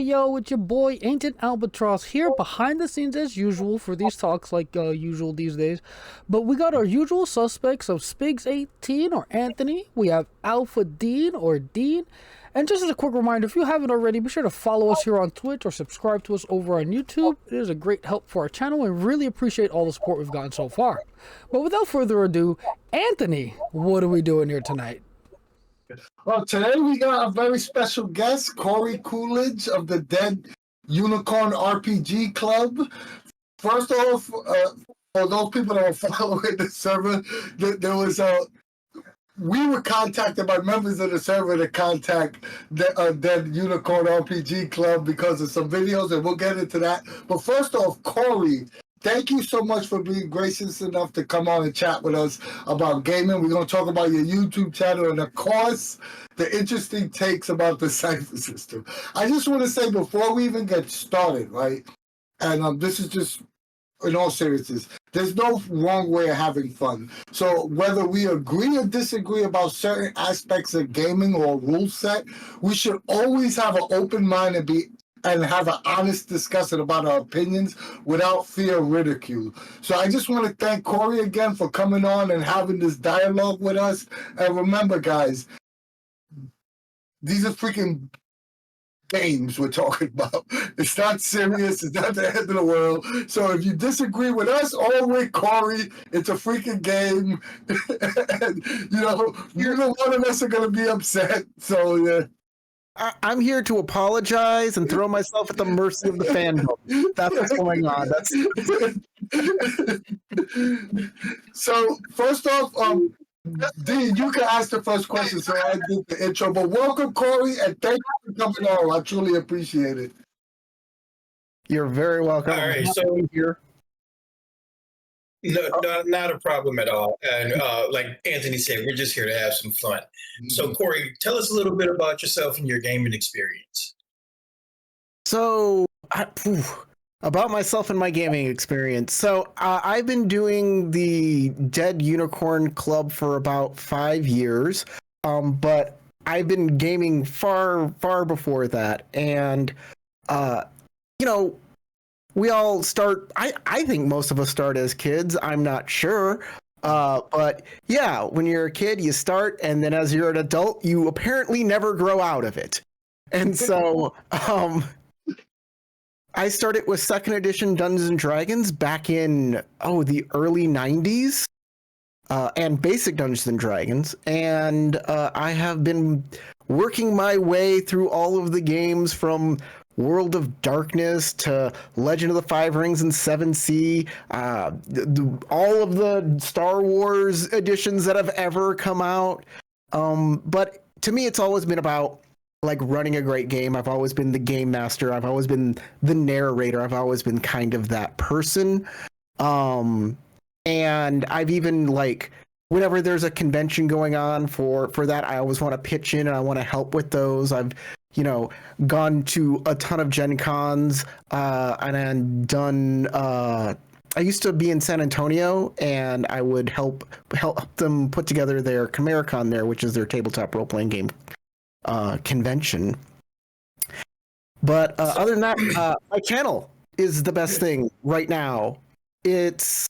yo, it's your boy Ancient Albatross here behind the scenes as usual for these talks like usual these days. But we got our usual suspects of Spiggs 18 or Anthony. We have Alpha Dean or Dean. And just as a quick reminder, if you haven't already, be sure to follow us here on Twitch or subscribe to us over on YouTube. It is a great help for our channel and really appreciate all the support we've gotten so far. But without further ado, Anthony, what are we doing here tonight? Well, today we got a very special guest, Corey Coolidge of the Dead Unicorn RPG Club. First off, for those people that are following the server, there was we were contacted by members of the server to contact the Dead Unicorn RPG Club because of some videos, and we'll get into that. But first off, Corey, thank you so much for being gracious enough to come on and chat with us about gaming. We're going to talk about your YouTube channel and, of course, the interesting takes about the Cypher System. I just want to say before we even get started, right, and this is just in all seriousness, there's no wrong way of having fun. So whether we agree or disagree about certain aspects of gaming or rule set, we should always have an open mind and have an honest discussion about our opinions without fear of ridicule. So I just want to thank Corey again for coming on and having this dialogue with us. And remember, guys, these are freaking games we're talking about. It's not serious. It's not the end of the world. So if you disagree with us or with Corey, it's a freaking game. And, neither one of us are going to be upset. So, yeah. I'm here to apologize and throw myself at the mercy of the fandom. That's what's going on. So, first off, Dean, you can ask the first question, so I did the intro. But welcome, Corey, and thank you for coming on. I truly appreciate it. You're very welcome. All right, so here. No, not a problem at all. And like Anthony said, we're just here to have some fun. So, Corey, tell us a little bit about yourself and your gaming experience. So, about myself and my gaming experience. So, I've been doing the Dead Unicorn Club for about 5 years, but I've been gaming far before that. And, we all start, I think most of us start as kids. I'm not sure. But yeah, when you're a kid, you start, and then as you're an adult, you apparently never grow out of it. And so, I started with 2nd edition Dungeons & Dragons back in, the early 90s, and basic Dungeons & Dragons. And I have been working my way through all of the games from World of Darkness to Legend of the Five Rings and 7C, all of the Star Wars editions that have ever come out. But to me, it's always been about like running a great game. I've always been the game master. I've always been the narrator. I've always been kind of that person. And I've even whenever there's a convention going on for that, I always want to pitch in and I want to help with those. I've gone to a ton of Gen Cons, and then done, I used to be in San Antonio, and I would help them put together their Chimericon there, which is their tabletop role-playing game convention. But other than that, my channel is the best thing right now. It's,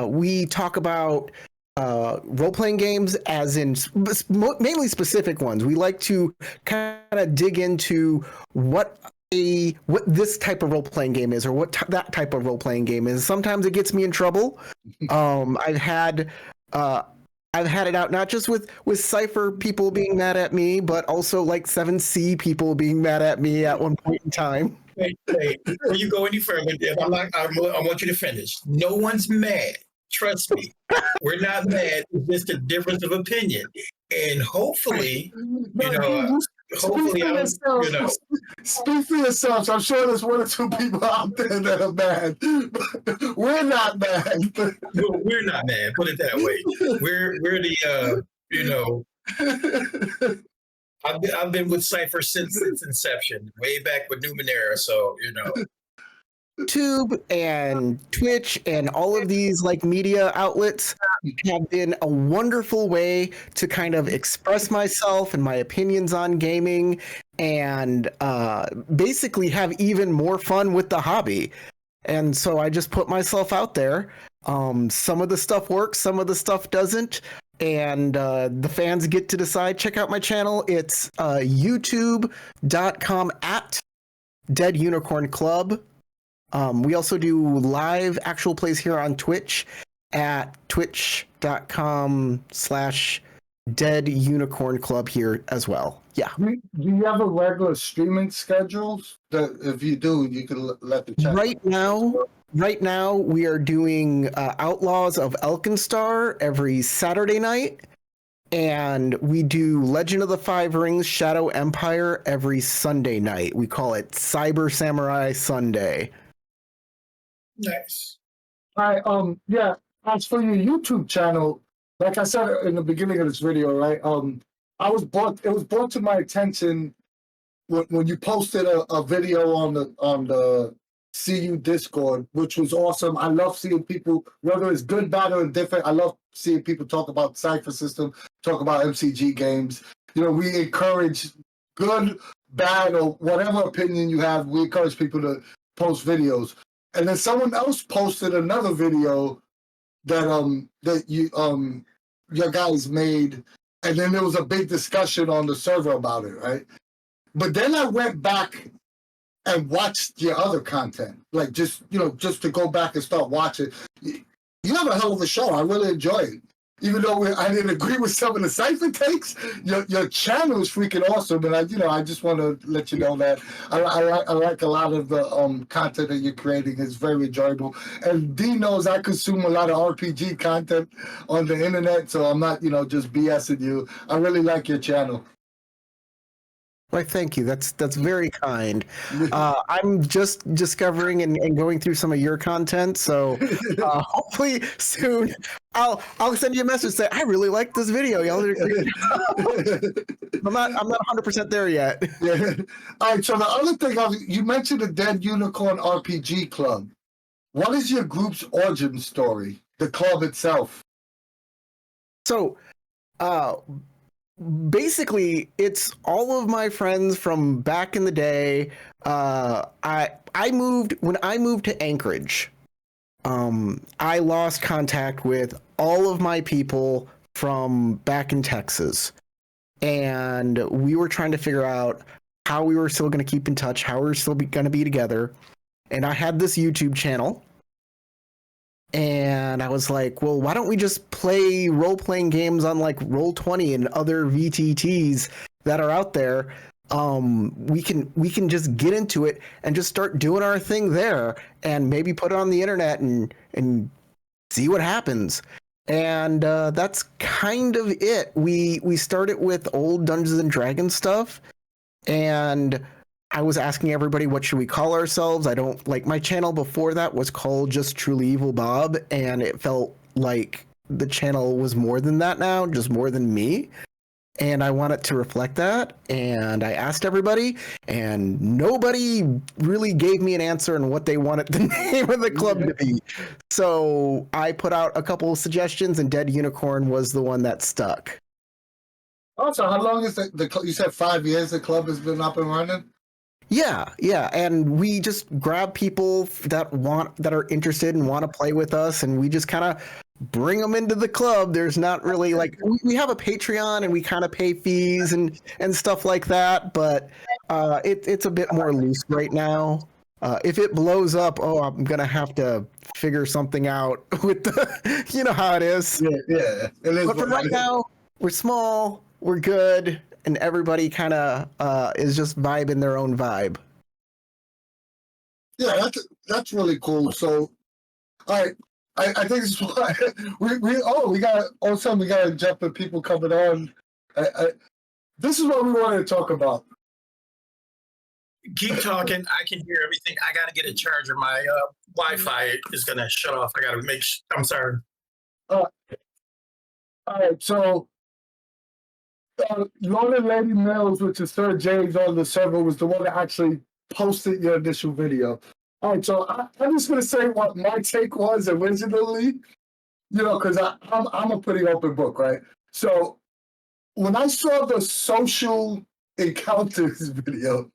we talk about role-playing games, as in mainly specific ones. We like to kind of dig into what this type of role-playing game is, or what that type of role-playing game is. Sometimes it gets me in trouble. I've had it out not just with Cypher people being mad at me, but also 7C people being mad at me at one point in time. Wait, before you go any further, I want you to finish. No one's mad. Trust me, we're not mad. It's just a difference of opinion, and hopefully, hopefully, Speak for yourselves. I'm sure there's 1 or 2 people out there that are mad. We're not mad. No, we're not mad. Put it that way. We're the I've been with Cypher since its inception, way back with Numenera. So YouTube and Twitch and all of these like media outlets have been a wonderful way to kind of express myself and my opinions on gaming and basically have even more fun with the hobby. And so I just put myself out there. Some of the stuff works, some of the stuff doesn't. And the fans get to decide. Check out my channel. It's youtube.com at Dead Unicorn Club. We also do live actual plays here on Twitch at twitch.com/Dead Unicorn Club here as well. Yeah. Do you have a regular streaming schedule? That if you do, you can let the chat. Right now, we are doing Outlaws of Elkenstar every Saturday night, and we do Legend of the Five Rings Shadow Empire every Sunday night. We call it Cyber Samurai Sunday. Nice. Yeah. As for your YouTube channel, like I said in the beginning of this video, right? It was brought to my attention when you posted a video on the CU Discord, which was awesome. I love seeing people, whether it's good, bad, or indifferent. I love seeing people talk about Cypher System, talk about MCG games. You know, we encourage good, bad, or whatever opinion you have. We encourage people to post videos. And then someone else posted another video that your guys made, and then there was a big discussion on the server about it, right? But then I went back and watched your other content, like just to go back and start watching. You have a hell of a show. I really enjoy it. Even though I didn't agree with some of the Cypher takes, your channel is freaking awesome, and I just want to let you know that I like a lot of the content that you're creating. It's very enjoyable, and Dean knows I consume a lot of RPG content on the internet, so I'm not just BSing you. I really like your channel. Why, thank you. That's very kind. I'm just discovering and going through some of your content, so hopefully soon I'll send you a message say I really like this video. Y'all are great. I'm not 100% there yet. Yeah. All right. So the other thing you mentioned the Dead Unicorn RPG Club. What is your group's origin story? The club itself. So, basically, it's all of my friends from back in the day. I moved to Anchorage. I lost contact with all of my people from back in Texas, and we were trying to figure out how we were still going to keep in touch, how we were still going to be together. And I had this YouTube channel. And I was like, well, why don't we just play role-playing games on like Roll20 and other VTTs that are out there? We can just get into it and just start doing our thing there, and maybe put it on the internet and see what happens. And that's kind of it. We started with old Dungeons and Dragons stuff, and I was asking everybody, what should we call ourselves? I don't like, my channel before that was called just Truly Evil Bob, and it felt like the channel was more than that now, just more than me. And I want it to reflect that. And I asked everybody, and nobody really gave me an answer on what they wanted the name of the club to be. So I put out a couple of suggestions, and Dead Unicorn was the one that stuck. Also, how long is you said 5 years the club has been up and running? Yeah, and we just grab people that are interested and want to play with us, and we just kind of bring them into the club. There's not really like, we have a Patreon and we kind of pay fees and stuff like that, but it's a bit more loose right now. If it blows up, I'm gonna have to figure something out with the, you know how it is. Yeah. But for right now, we're small, we're good. And everybody kind of is just vibing their own vibe. Yeah, that's really cool. So, all right, I think this is why we got all of a sudden we got to jump at people coming on. This is what we wanted to talk about. Keep talking. I can hear everything. I got to get a charger. My Wi-Fi is gonna shut off. I got to make. I'm sorry. All right, so. Lord and Lady Mills, which is Sir James on the server, was the one that actually posted your initial video. All right, so I'm just gonna say what my take was originally, because I'm a pretty open book, right? So when I saw the social encounters video,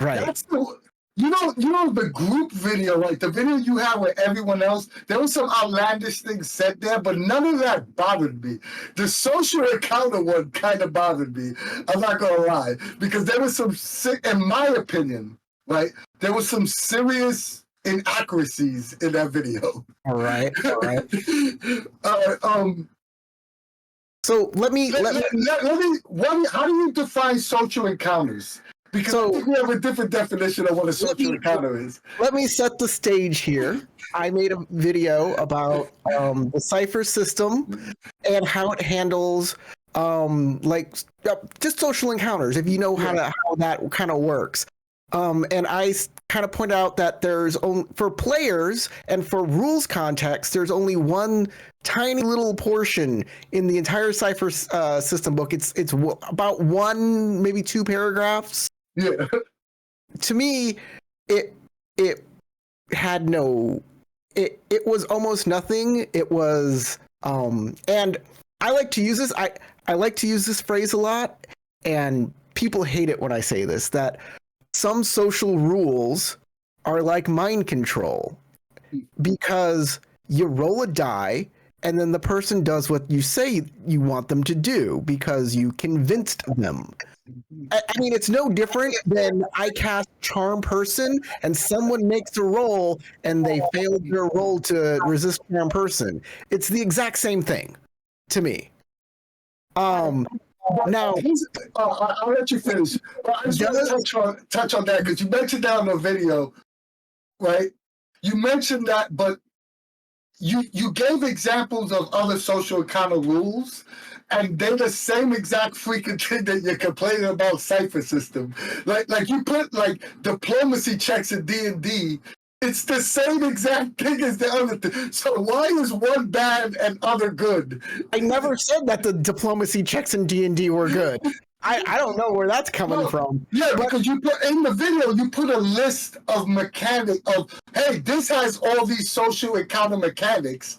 Right. that's the group video, like the video you have with everyone else. There was some outlandish things said there, but none of that bothered me. The social encounter one kind of bothered me. I'm not gonna lie, because there was some, in my opinion, right? There was some serious inaccuracies in that video. All right. All right. uh, So let me. how do you define social encounters? Because I think we have a different definition of what a social encounter is. Let me set the stage here. I made a video about the Cypher system and how it handles just social encounters, if you know how that kind of works. And I kind of point out that there's for players and for rules context, there's only one tiny little portion in the entire Cypher system book. It's about one, maybe two paragraphs. Yeah. To me, it had no. It was almost nothing. It was and I like to use this. I like to use this phrase a lot, and people hate it when I say this, that some social rules are like mind control, because you roll a die and then the person does what you say you want them to do because you convinced them. I mean, it's no different than I cast Charm Person and someone makes a roll and they failed their roll to resist Charm Person. It's the exact same thing to me. Now, I'll let you finish. But I just want to touch on that, because you mentioned that in the video, right? You mentioned that, but you gave examples of other social encounter rules, and they're the same exact freaking thing that you're complaining about Cypher System. Like you put like diplomacy checks in D&D. It's the same exact thing as the other thing. So why is one bad and other good? I never said that the diplomacy checks in D&D were good. I don't know where that's coming from. Yeah, because you put in the video, you put a list of hey, this has all these social encounter mechanics,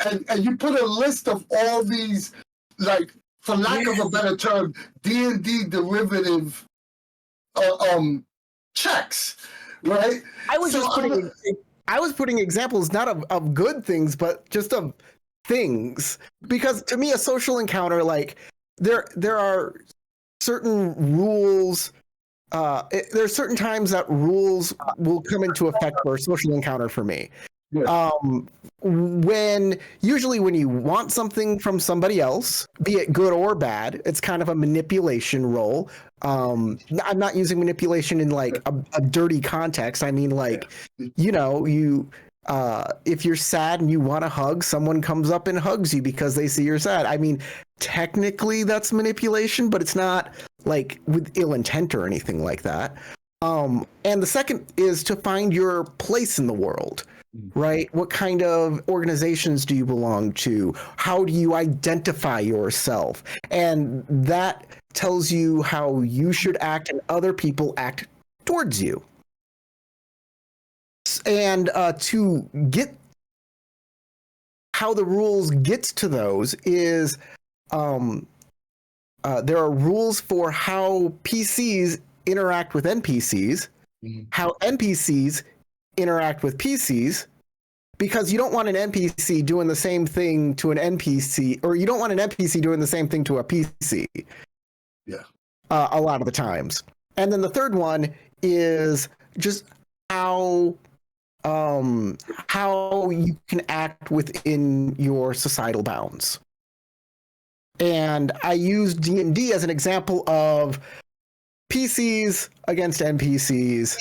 and you put a list of all these, like, for lack of a better term, D&D derivative checks, right? I was putting examples not of good things, but just of things, because to me a social encounter, like there are certain rules. There are certain times that rules will come into effect for a social encounter for me. Yeah. Usually when you want something from somebody else, be it good or bad, it's kind of a manipulation role. I'm not using manipulation in like a dirty context. I mean, like, if you're sad and you want a hug, someone comes up and hugs you because they see you're sad. I mean, technically that's manipulation, but it's not like with ill intent or anything like that. And the second is to find your place in the world, right? What kind of organizations do you belong to? How do you identify yourself? And that tells you how you should act and other people act towards you. And to get how the rules gets to those is there are rules for how PCs interact with NPCs, how NPCs interact with PCs, because you don't want an NPC doing the same thing to an NPC, or you don't want an NPC doing the same thing to a PC. Yeah. A lot of the times. And then the third one is just how you can act within your societal bounds. And I use D&D as an example of PCs against NPCs,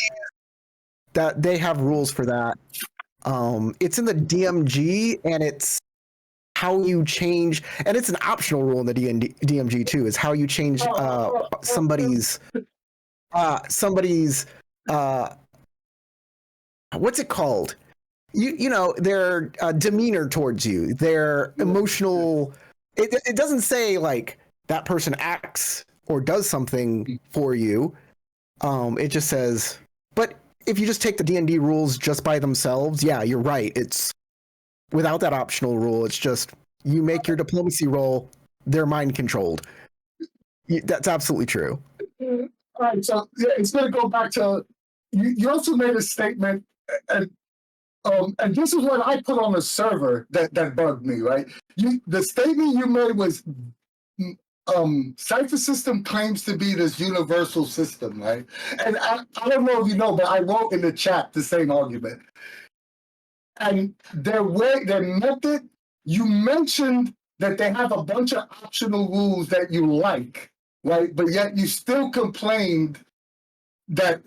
that they have rules for that. It's in the DMG, and it's how you change, and it's an optional rule in the DMG too, is how you change somebody's what's it called? Their demeanor towards you, their emotional. It doesn't say like that person acts or does something for you. It just says, but if you just take the D&D rules just by themselves, yeah, you're right. It's without that optional rule. It's just you make your diplomacy roll, they're mind controlled. That's absolutely true. All right, so yeah, it's going to go back to you also made a statement, and this is what I put on the server that bugged me, right? The statement you made was Cypher System claims to be this universal system, right? And I don't know if you know, but I wrote in the chat the same argument. And their method, you mentioned that they have a bunch of optional rules that you like, right? But yet you still complained that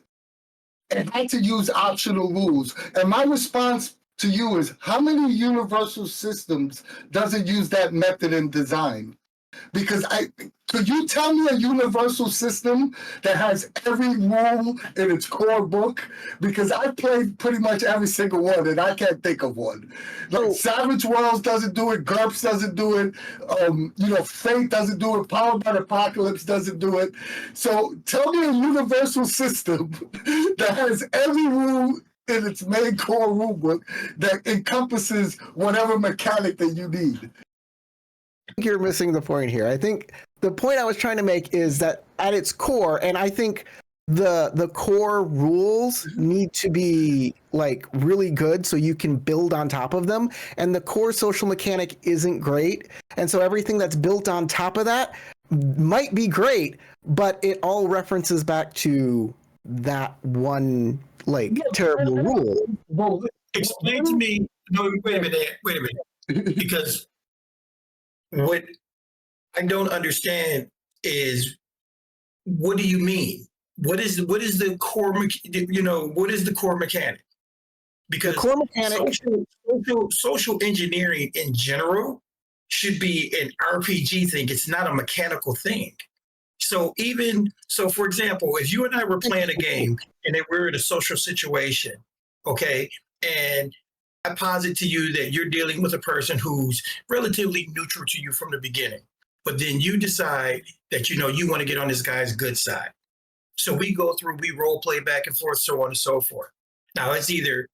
it had to use optional rules. And my response to you is, how many universal systems does it use that method in design? Because could you tell me a universal system that has every rule in its core book? Because I've played pretty much every single one, and I can't think of one. Like Savage Worlds doesn't do it, GURPS doesn't do it, Fate doesn't do it, Power by the Apocalypse doesn't do it. So tell me a universal system that has every rule in its main core rulebook that encompasses whatever mechanic that you need. I think you're missing the point here. I think the point I was trying to make is that at its core, and I think the core rules need to be like really good so you can build on top of them. And the core social mechanic isn't great. And so everything that's built on top of that might be great, but it all references back to that one terrible rule. Well, Explain to me. No, wait a minute. Because what I don't understand is, what do you mean? What is the core? What is the core mechanic? Because the core mechanic, social engineering in general should be an RPG thing. It's not a mechanical thing. So for example, if you and I were playing a game and we're in a social situation, okay, and I posit to you that you're dealing with a person who's relatively neutral to you from the beginning, but then you decide that, you want to get on this guy's good side. So we go through, we role play back and forth, so on and so forth. Now it's either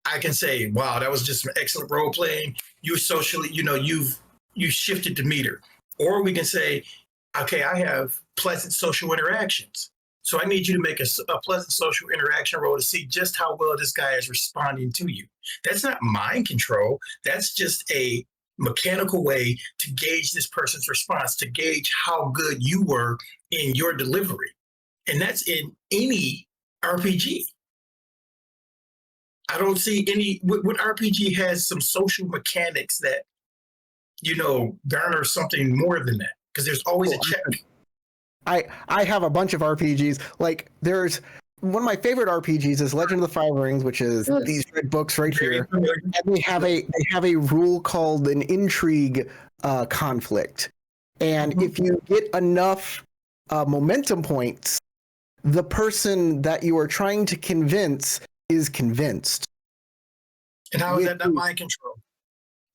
I can say, wow, that was just some excellent role playing. You socially, you shifted the meter. Or we can say, okay, I have pleasant social interactions. So I need you to make a pleasant social interaction roll to see just how well this guy is responding to you. That's not mind control. That's just a mechanical way to gauge this person's response, to gauge how good you were in your delivery. And that's in any RPG. I don't see any, what RPG has some social mechanics that, garner something more than that? Because there's always a check. I have a bunch of RPGs. Like, there's one of my favorite RPGs is Legend of the Five Rings, which is these red books right here. And they have a rule called an intrigue conflict. And if you get enough momentum points, the person that you are trying to convince is convinced. And how is that not mind control?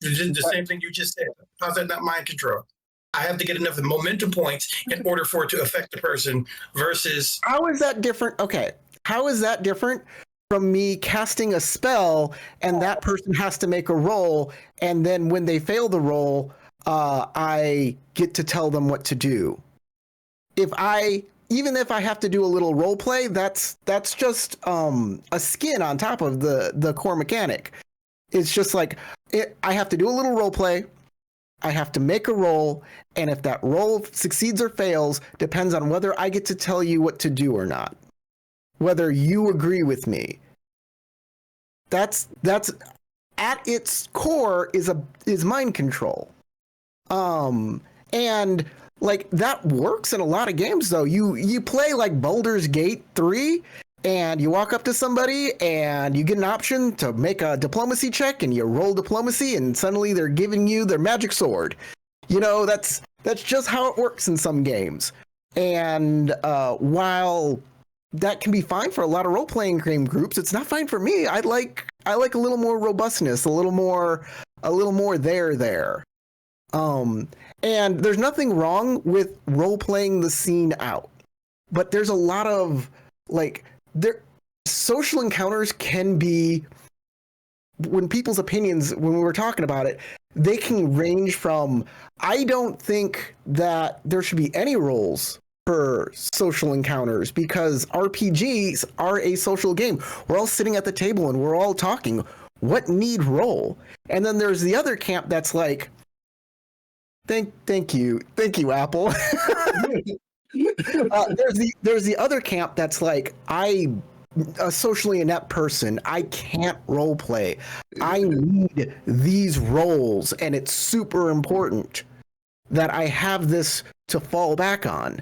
The same thing you just said. How's that not mind control? I have to get enough momentum points in order for it to affect the person versus... How is that different? Okay. How is that different from me casting a spell and that person has to make a roll, and then when they fail the roll, I get to tell them what to do? Even if I have to do a little role play, that's just a skin on top of the core mechanic. It's just like I have to do a little role play. I have to make a roll, and if that roll succeeds or fails depends on whether I get to tell you what to do or not. Whether you agree with me. That's at its core is mind control. And like that works in a lot of games though. You play like Baldur's Gate 3 and you walk up to somebody and you get an option to make a diplomacy check and you roll diplomacy and suddenly they're giving you their magic sword. That's just how it works in some games. And while that can be fine for a lot of role-playing game groups, it's not fine for me. I like a little more robustness, a little more there. And there's nothing wrong with role-playing the scene out. But there's a lot of social encounters can be, when people's opinions, when we were talking about it, they can range from, I don't think that there should be any rules for social encounters because RPGs are a social game. We're all sitting at the table and we're all talking. What need role? And then there's the other camp that's like, thank you, Apple. There's the other camp that's like, I'm a socially inept person. I can't role play. I need these roles, and it's super important that I have this to fall back on.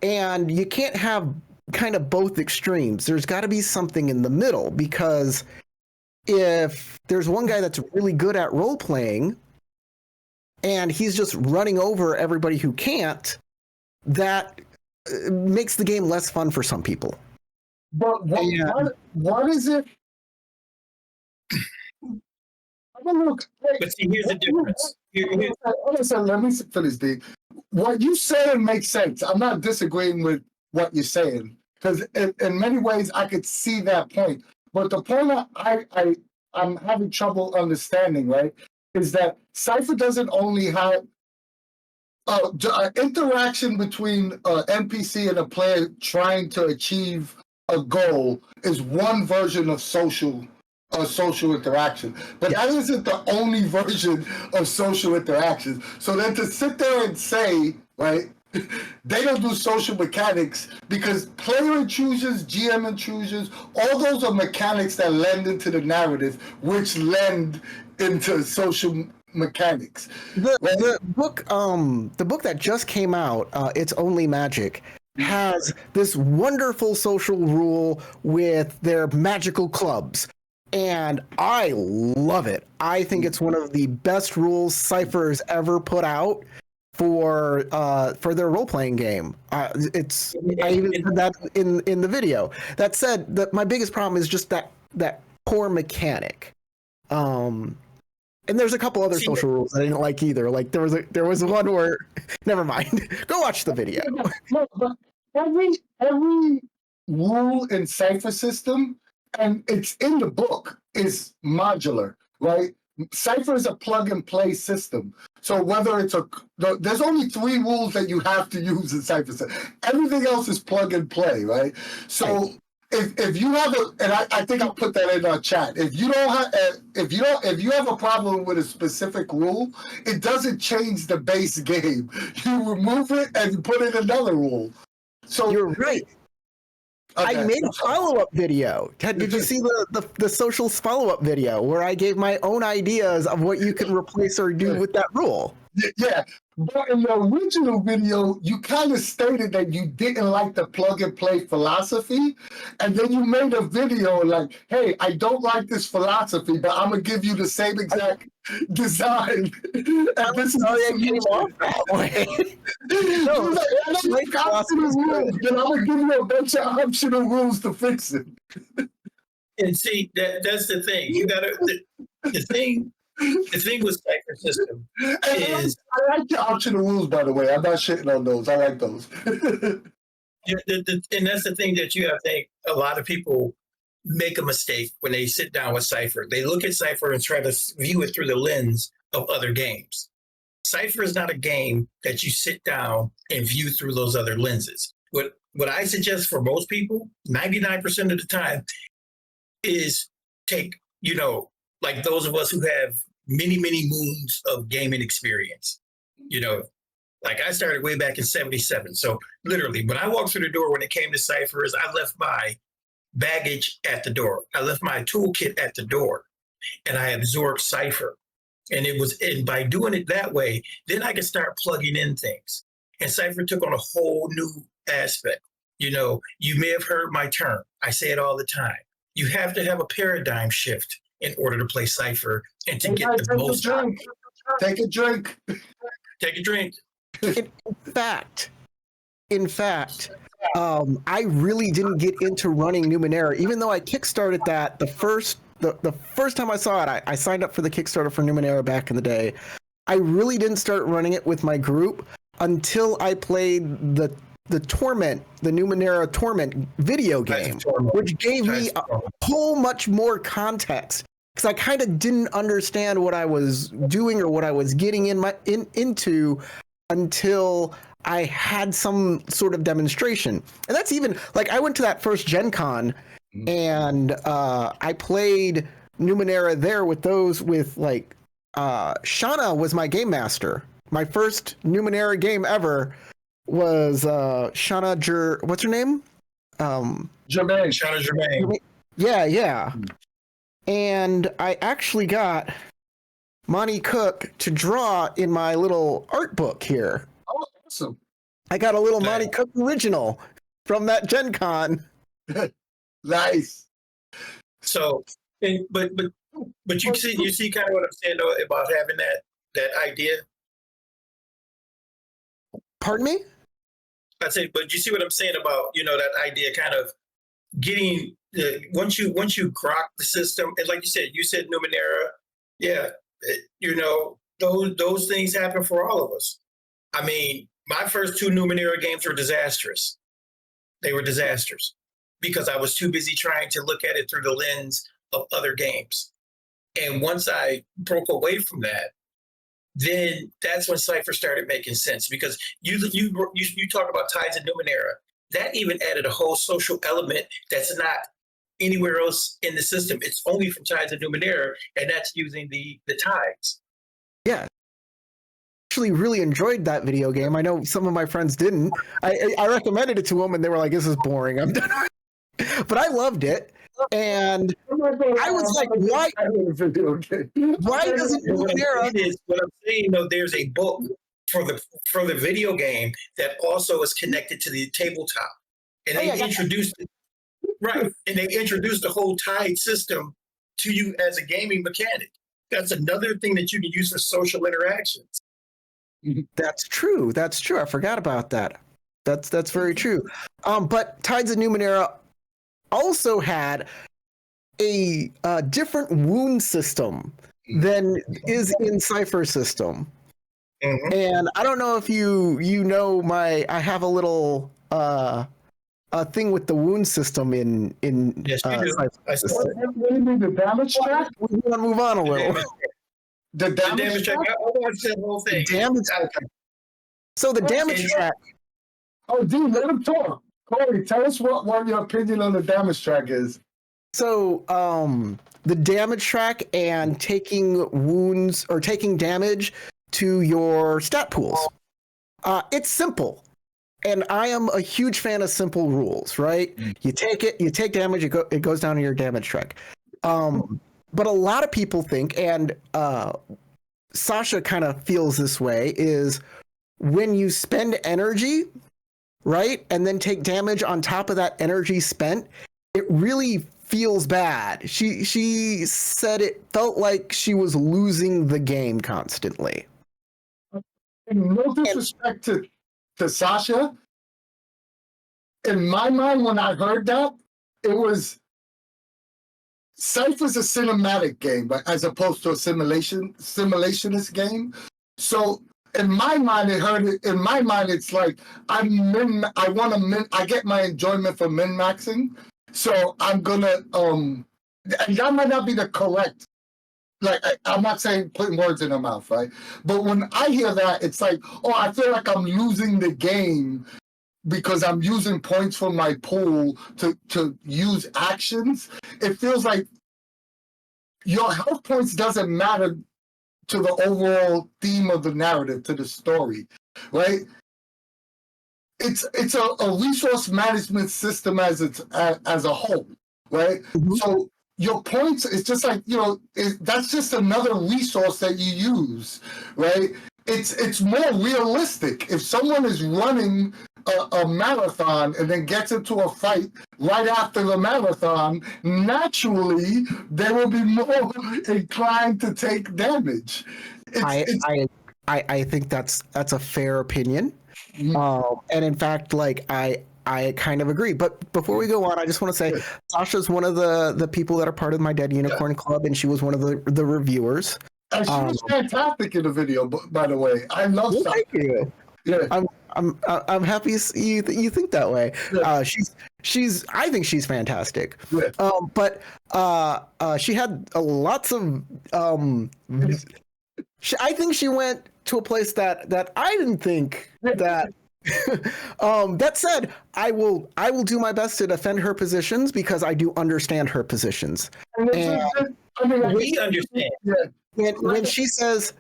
And you can't have kind of both extremes. There's got to be something in the middle, because if there's one guy that's really good at role playing and he's just running over everybody who can't, that makes the game less fun for some people. But what is it? But see, here's the difference. Listen, let me finish, D. What you saying makes sense. I'm not disagreeing with what you're saying, because in many ways I could see that point. But the point I'm having trouble understanding, right, is that Cypher doesn't only have interaction between an NPC and a player trying to achieve a goal is one version of social interaction, but that isn't the only version of social interaction. So then to sit there and say, right, they don't do social mechanics because player intrusions, GM intrusions, all those are mechanics that lend into the narrative, which lend into social mechanics. The book that just came out, It's Only Magic, has this wonderful social rule with their magical clubs, and I love it. I think it's one of the best rules Cyphers ever put out for their role-playing game. I even put that in the video. That said, my biggest problem is just that core mechanic. And there's a couple other social rules I didn't like either. Like there was one where, never mind. Go watch the video. But every rule in Cypher System, and it's in the book, is modular, right? Cypher is a plug and play system. So whether it's there's only 3 rules that you have to use in Cypher System. Everything else is plug and play, right? So if you have and I think I'll put that in our chat. If you have a problem with a specific rule, it doesn't change the base game. You remove it and you put in another rule. So you're right. Okay. I made a follow-up video. Did you see the social follow-up video where I gave my own ideas of what you can replace or do with that rule? Yeah, but in the original video, you kind of stated that you didn't like the plug-and-play philosophy, and then you made a video like, hey, I don't like this philosophy, but I'm going to give you the same exact design. And this is how it came off that way. No, like, then I'm going to give you a bunch of optional rules to fix it. And see, that's the thing. You got to, the thing with Cypher System is... I like the optional rules, by the way. I'm not shitting on those. I like those. And that's the thing that you have to think. A lot of people make a mistake when they sit down with Cypher. They look at Cypher and try to view it through the lens of other games. Cypher is not a game that you sit down and view through those other lenses. What I suggest for most people, 99% of the time, is take, like those of us who have many, many moons of gaming experience. Like I started way back in 77. So literally, when I walked through the door, when it came to Cyphers, I left my baggage at the door. I left my toolkit at the door, and I absorbed Cypher. And by doing it that way, then I could start plugging in things. And Cypher took on a whole new aspect. You may have heard my term. I say it all the time. You have to have a paradigm shift in order to play Cypher and to get the most. Take a drink. Take a drink. In fact, I really didn't get into running Numenera, even though I kickstarted that the first time I saw it. I signed up for the Kickstarter for Numenera back in the day. I really didn't start running it with my group until I played the the Numenera Torment video game, which gave me a whole much more context because I kind of didn't understand what I was doing or what I was getting into until I had some sort of demonstration. And that's even like I went to that first Gen Con and I played Numenera there with Shauna was my game master. My first Numenera game ever was Shauna what's her name? Jermaine. Shauna Jermaine. Yeah. And I actually got Monty Cook to draw in my little art book here. Oh, awesome. I got a little Monty Cook original from that Gen Con. Nice. So, but you see kind of what I'm saying though about having that idea. Pardon me? I say, but you see what I'm saying about that idea, kind of getting once you grok the system, and like you said Numenera, yeah, those things happen for all of us. I mean, my first 2 Numenera games were disastrous. They were disasters because I was too busy trying to look at it through the lens of other games. And once I broke away from that, then that's when Cypher started making sense because you talk about Tides and Numenera. That even added a whole social element that's not anywhere else in the system. It's only from Tides and Numenera, and that's using the Tides. Yeah. Actually really enjoyed that video game. I know some of my friends didn't. I recommended it to them and they were like, this is boring. I'm done. But I loved it. And I was like, why doesn't Numenera? What I'm saying though, there's a book for the video game that also is connected to the tabletop. And they introduced it. Right. And they introduced the whole tide system to you as a gaming mechanic. That's another thing that you can use for social interactions. That's true. I forgot about that. That's very true. But Tides of Numenera also had a different wound system than is in Cypher System. Mm-hmm. And I don't know if you know I have a little thing with the wound system in yes, you do. The damage track? We want to move on a little. The damage track? I watched that whole thing. So the damage track. Oh, dude, let him talk. Corey, tell us what your opinion on the damage track is. So the damage track and taking wounds or taking damage to your stat pools. It's simple. And I am a huge fan of simple rules, right? You take damage, it goes down to your damage track. But a lot of people think, and Sasha kind of feels this way, is when you spend energy, right, and then take damage on top of that energy spent, it really feels bad. She said it felt like she was losing the game constantly. No disrespect to Sasha. In my mind, when I heard that, it was Cypher's a cinematic game, but as opposed to a simulationist game. So in my mind, it's like I get my enjoyment from min-maxing. So I'm gonna and that might not be the correct. Like I'm not saying putting words in her mouth, right? But when I hear that, it's like, oh, I feel like I'm losing the game because I'm using points from my pool to use actions. It feels like your health points doesn't matter to the overall theme of the narrative, to the story, right? It's a resource management system as a whole, right? Mm-hmm. So your points, it's just like, that's just another resource that you use, right? It's more realistic. If someone is running a marathon and then gets into a fight right after the marathon, naturally they will be more inclined to take damage. I think that's a fair opinion. Mm-hmm. And in fact, like I kind of agree. But before we go on, I just want to say Sasha's one of the people that are part of my Dead Unicorn Club, and she was one of the reviewers. And she was fantastic in the video, by the way. I love Sasha. Thank you. Yeah. I'm happy you think that way. I think she's fantastic. Yeah. But she had lots of I think she went to a place that I didn't think that. That said, I will do my best to defend her positions because I do understand her positions. And We understand. when she says,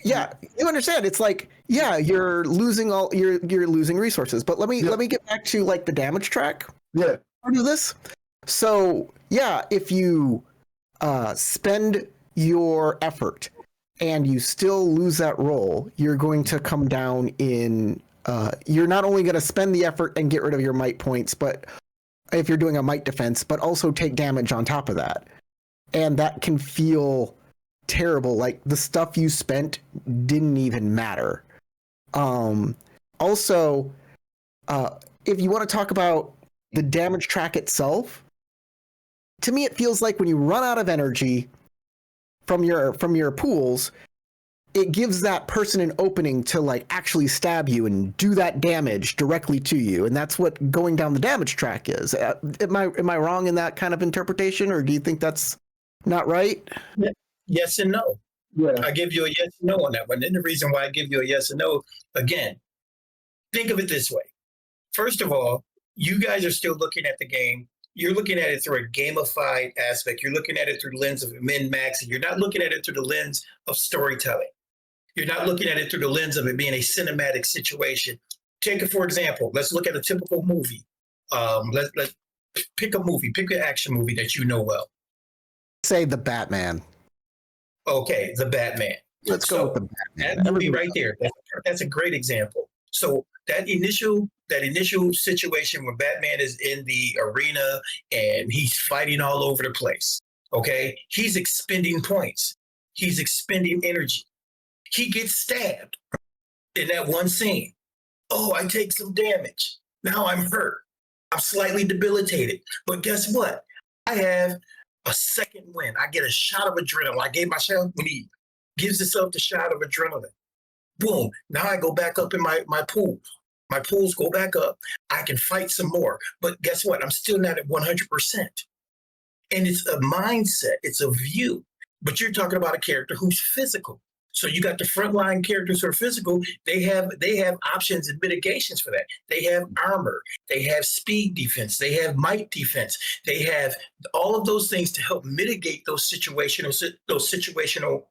yeah, you understand. It's like, yeah, you're losing you're losing resources. But let me get back to like the damage track. Yeah. Part of this. So yeah, if you spend your effort and you still lose that roll, you're going to come down in. You're not only going to spend the effort and get rid of your might points, but if you're doing a might defense, but also take damage on top of that, and that can feel terrible. Like the stuff you spent didn't even matter. Also, if you want to talk about the damage track itself, to me it feels like when you run out of energy from your pools, it gives that person an opening to like actually stab you and do that damage directly to you, and that's what going down the damage track is. Am I wrong in that kind of interpretation, or do you think that's not right? Yes and no. Yeah. I give you a yes and no on that one. And the reason why I give you a yes and no, again, think of it this way. First of all, you guys are still looking at the game. You're looking at it through a gamified aspect. You're looking at it through the lens of min-max, and you're not looking at it through the lens of storytelling. You're not looking at it through the lens of it being a cinematic situation. Take it for example. Let's look at a typical movie. Let's pick a movie. Pick an action movie that you know well. Say the Batman. Okay, the Batman. Let's go with the Batman. That movie right there. That's a great example. So that initial situation where Batman is in the arena and he's fighting all over the place. Okay, he's expending points. He's expending energy. He gets stabbed in that one scene. Oh, I take some damage. Now I'm hurt. I'm slightly debilitated. But guess what? I have a second win. I get a shot of adrenaline. I gave myself, when he gives himself the shot of adrenaline, boom. Now I go back up in my pool. My pools go back up. I can fight some more. But guess what? I'm still not at 100%. And it's a mindset. It's a view. But you're talking about a character who's physical. So you got the frontline characters who are physical. They have options and mitigations for that. They have armor. They have speed defense. They have might defense. They have all of those things to help mitigate those situational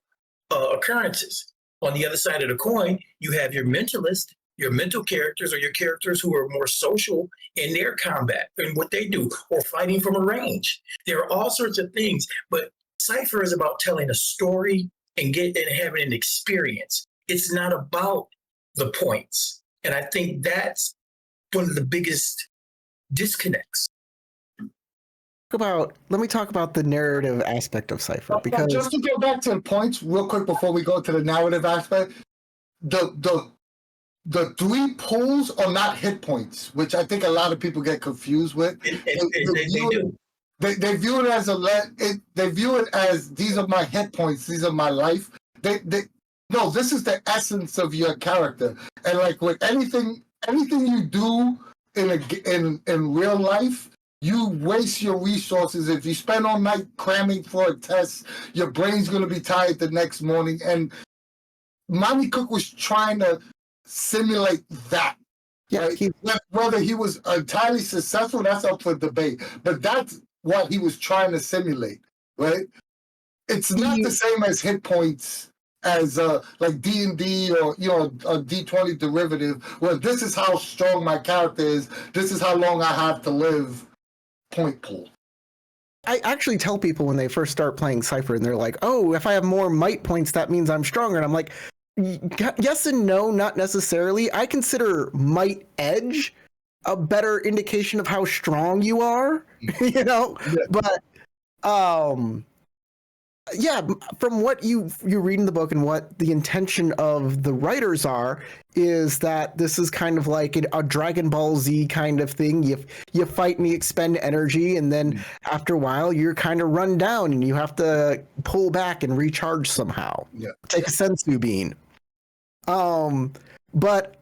occurrences. On the other side of the coin, you have your mentalist, your mental characters, or your characters who are more social in their combat and what they do, or fighting from a range. There are all sorts of things, but Cypher is about telling a story and having an experience. It's not about the points. And I think that's one of the biggest disconnects. Let me talk about the narrative aspect of Cypher, because just to go back to the points real quick before we go to the narrative aspect, the 3 pulls are not hit points, which I think a lot of people get confused with. They do. They view it as they view it as these are my hit points, these are my life. No, this is the essence of your character. And like with anything you do in real life, you waste your resources. If you spend all night cramming for a test, your brain's gonna be tired the next morning. And Monty Cook was trying to simulate that. yeah, Right? Whether he was entirely successful, that's up for debate. But that's what he was trying to simulate, right? It's not the same as hit points as like D&D or a D20 derivative, where this is how strong my character is, this is how long I have to live, point pool. I actually tell people when they first start playing Cypher and they're like, oh, if I have more might points, that means I'm stronger. And I'm like, yes and no, not necessarily. I consider might edge a better indication of how strong you are, but yeah, from what you read in the book and what the intention of the writers are, is that this is kind of like a Dragon Ball Z kind of thing. You fight and you expend energy, and then after a while you're kind of run down and you have to pull back and recharge somehow. Yeah. Take a sensu bean. But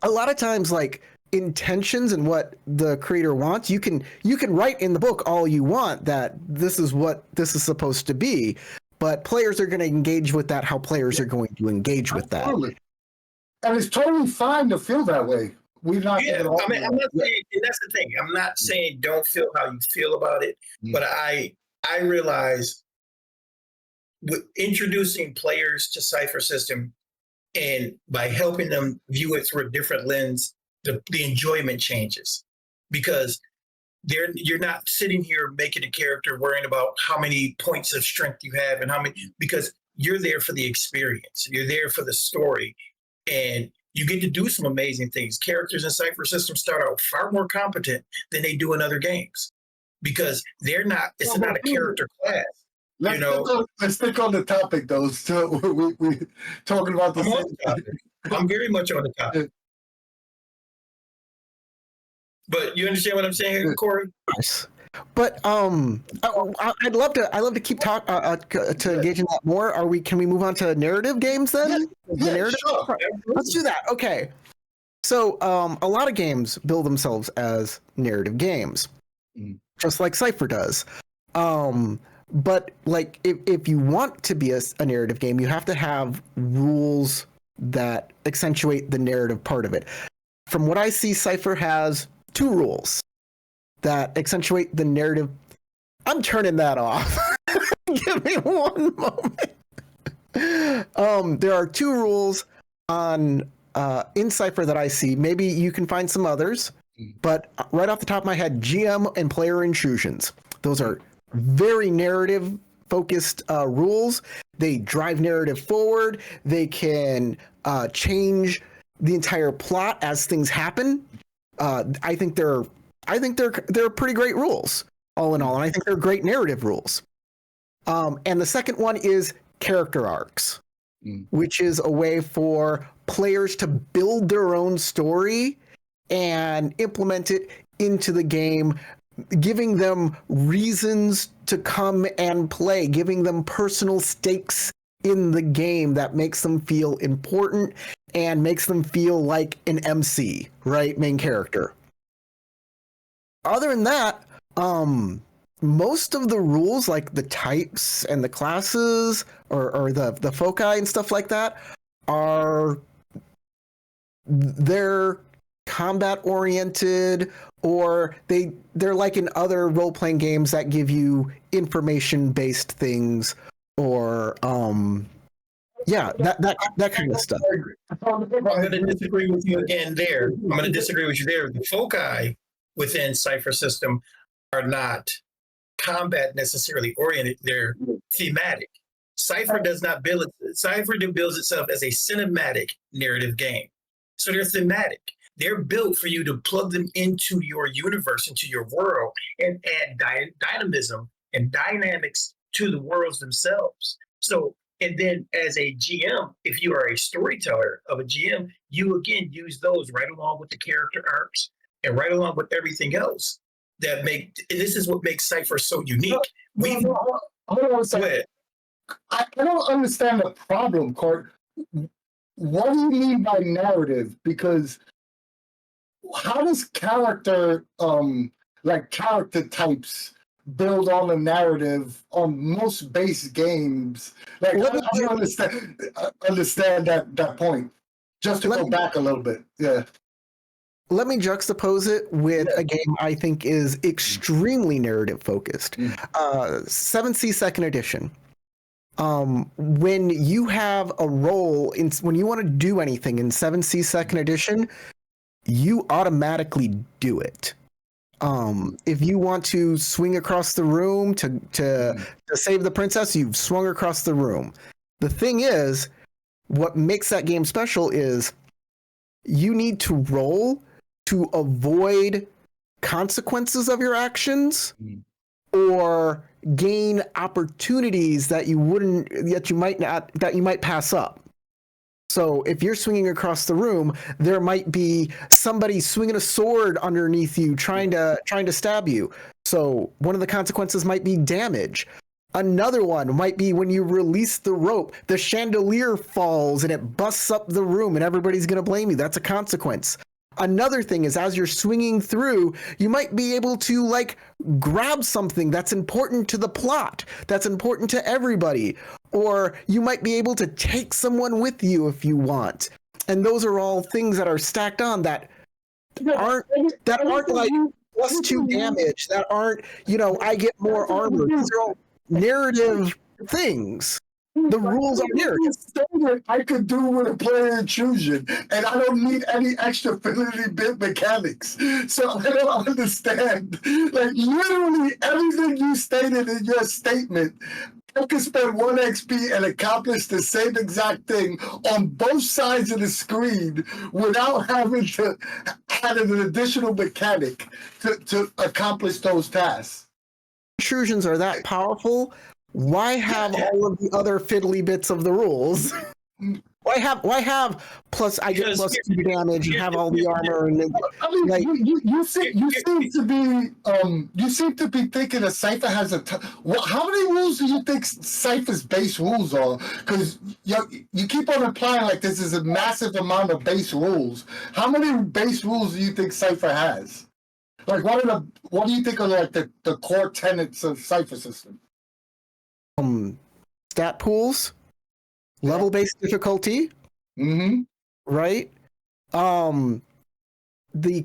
a lot of times, like, intentions and what the creator wants, you can write in the book all you want that this is what this is supposed to be, but players are going to engage with that how players are going to engage with that. Absolutely. And it's totally fine to feel that way. We're not. Yeah, I mean, I'm not saying, and that's the thing. I'm not saying don't feel how you feel about it, but I realize with introducing players to Cypher System and by helping them view it through a different lens, the enjoyment changes, because you're not sitting here making a character worrying about how many points of strength you have and how many, because you're there for the experience, you're there for the story, and you get to do some amazing things. Characters in Cypher System start out far more competent than they do in other games because it's not a character class. Let's stick on the topic, though. So we talking about the same topic. I'm very much on the topic. But you understand what I'm saying, Corey? Yes. But I'd love to keep to engage in that more. Can we move on to narrative games then? Sure. Let's do that. Okay. So a lot of games build themselves as narrative games, just like Cypher does. But like if you want to be a narrative game, you have to have rules that accentuate the narrative part of it. From what I see, Cypher has 2 rules that accentuate the narrative. I'm turning that off. Give me one moment. There are 2 rules on in Cypher that I see. Maybe you can find some others, but right off the top of my head, GM and player intrusions. Those are very narrative focused rules. They drive narrative forward. They can change the entire plot as things happen. I think they're pretty great rules, all in all, and I think they're great narrative rules. And the second one is character arcs, which is a way for players to build their own story and implement it into the game, giving them reasons to come and play, giving them personal stakes in the game that makes them feel important and makes them feel like an MC, right? Main character. Other than that, most of the rules, like the types and the classes or the foci and stuff like that, they're combat oriented, or they're like in other role-playing games that give you information-based things, or that kind of stuff. I'm going to disagree with you again there. I'm going to disagree with you there. The foci within Cypher System are not combat necessarily oriented. They're thematic. Cypher does not build it. Cypher builds itself as a cinematic narrative game. So they're thematic. They're built for you to plug them into your universe, into your world, and add dynamism and dynamics to the worlds themselves. So, and then as a GM, if you are a storyteller of a GM, you again use those right along with the character arcs and right along with everything else this is what makes Cypher so unique. Hold on a second. I don't understand the problem, Court. What do you mean by narrative? Because how does character types build on a narrative on most base games? Like, I don't understand that point. Just to go back a little bit, yeah. Let me juxtapose it with a game I think is extremely narrative focused. 7C Second Edition. When you have a role when you want to do anything in 7C Second Edition, you automatically do it. If you want to swing across the room to save the princess, you've swung across the room. The thing is, what makes that game special is you need to roll to avoid consequences of your actions or gain opportunities that you might pass up. So if you're swinging across the room, there might be somebody swinging a sword underneath you trying to stab you. So one of the consequences might be damage. Another one might be when you release the rope, the chandelier falls and it busts up the room and everybody's going to blame you. That's a consequence. Another thing is as you're swinging through, you might be able to like grab something that's important to the plot, that's important to everybody, or you might be able to take someone with you if you want. And those are all things that are stacked on that aren't like +2 damage, that aren't, I get more armor. These are all narrative things. The rules are narrative. I could do with a player intrusion, and I don't need any extra affinity bit mechanics. So I don't understand. Like, literally everything you stated in your statement, I could spend 1 XP and accomplish the same exact thing on both sides of the screen without having to add an additional mechanic to accomplish those tasks. Intrusions are that powerful. Why have all of the other fiddly bits of the rules? Why have plus I get +2 damage and have all the armor and I mean, like, you seem to be thinking that Cypher has how many rules do you think Cypher's base rules are? Because you keep on implying like this is a massive amount of base rules. How many base rules do you think Cypher has? Like, what do you think are like the core tenets of Cypher System? Stat pools, level-based difficulty, right? The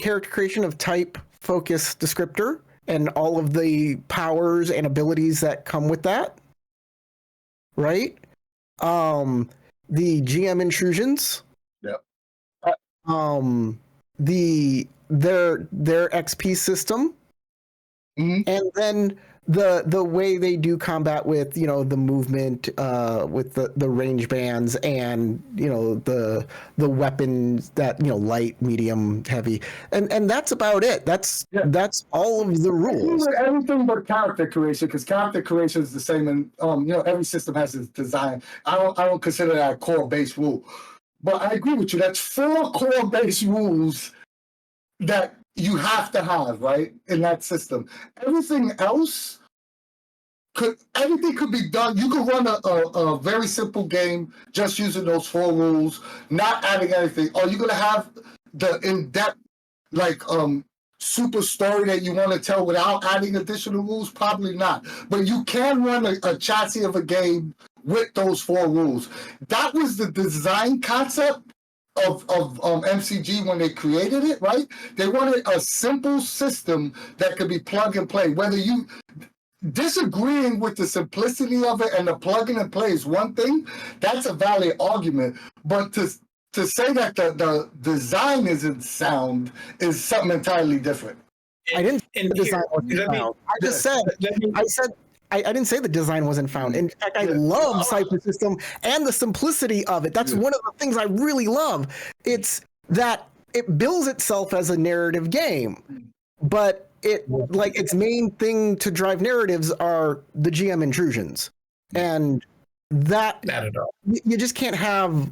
character creation of type, focus, descriptor, and all of the powers and abilities that come with that, right? The GM intrusions, their XP system, and then the way they do combat with the movement with the range bands and the weapons that light, medium, heavy, and that's about it. That's all of the rules. Everything but character creation, because character creation is the same in every system has its design. I don't consider that a core base rule, but I agree with you. That's 4 core base rules that you have to have, right, in that system. Everything else everything could be done. You could run a very simple game just using those 4 rules, not adding anything. Are you gonna have the in-depth super story that you want to tell without adding additional rules? Probably not. But you can run a chassis of a game with those 4 rules. That was the design concept of MCG when they created it, right? They wanted a simple system that could be plug and play. Whether you disagreeing with the simplicity of it and the plug and play is one thing, that's a valid argument. But to say that the design isn't sound is something entirely different. I didn't say the design wasn't found. I didn't say the design wasn't found. In fact, I love Cypher System and the simplicity of it. That's one of the things I really love. It's that it bills itself as a narrative game, but its main thing to drive narratives are the GM intrusions, and that not at all. You just can't have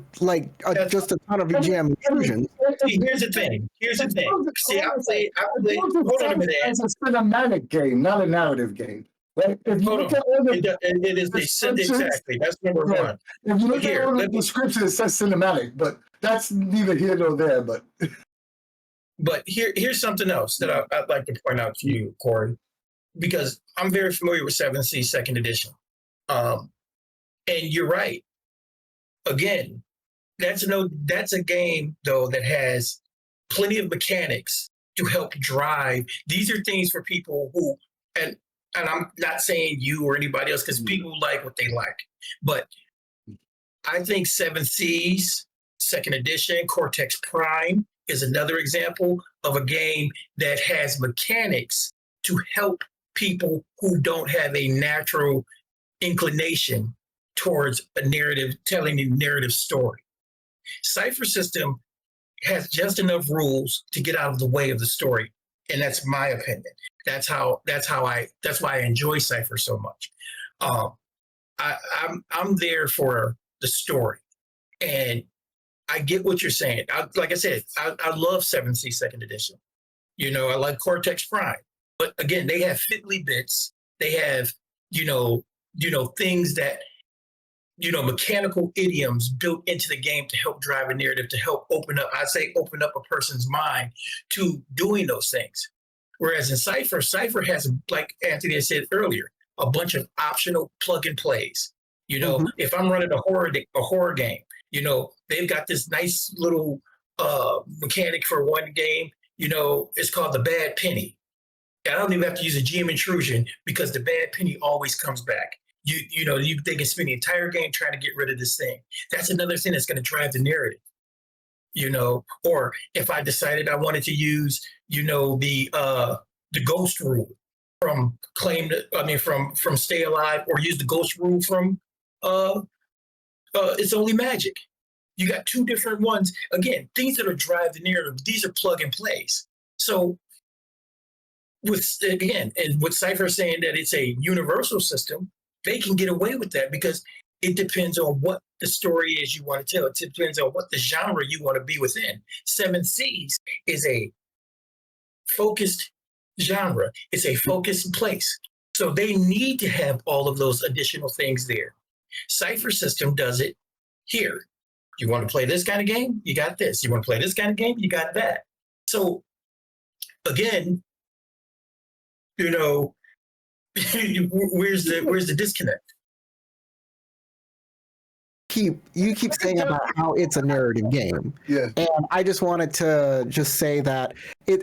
just a ton of GM intrusions. Here's the thing. See, hold on a minute. It's a cinematic game, not a narrative game. Right? Hold on. It is exactly. That's number one. If you look at all the description, it says cinematic, but that's neither here nor there. But here's something else that I'd like to point out to you, Corey, because I'm very familiar with 7th Sea 2nd edition. And you're right. Again, that's a game, though, that has plenty of mechanics to help drive. These are things for people who, and I'm not saying you or anybody else, because people like what they like. But I think 7th Seas, 2nd edition, Cortex Prime, is another example of a game that has mechanics to help people who don't have a natural inclination towards a narrative, telling a narrative story. Cypher System has just enough rules to get out of the way of the story, and that's my opinion. That's why I enjoy Cypher so much. I'm there for the story, and I get what you're saying. Like I said, I love 7th Sea 2nd edition. I like Cortex Prime. But again, they have fiddly bits. They have, things that, mechanical idioms built into the game to help drive a narrative, to help open up a person's mind to doing those things. Whereas in Cypher has, like Anthony had said earlier, a bunch of optional plug and plays. If I'm running a horror game, they've got this nice little mechanic for one game. It's called the bad penny. I don't even have to use a GM intrusion because the bad penny always comes back. They can spend the entire game trying to get rid of this thing. That's another thing that's going to drive the narrative. Or if I decided I wanted to use, the ghost rule from from Stay Alive, or use the ghost rule from It's Only Magic. You got two different ones. Again, things that are drive the narrative. These are plug and plays. So with Cypher saying that it's a universal system, they can get away with that because it depends on what the story is you want to tell. It depends on what the genre you want to be within. Seven Seas is a focused genre. It's a focused place. So they need to have all of those additional things there. Cypher System does it here. You want to play this kind of game? You got this. You want to play this kind of game? You got that. So again, where's the disconnect? You keep saying about how it's a narrative game. Yeah. And I just wanted to just say that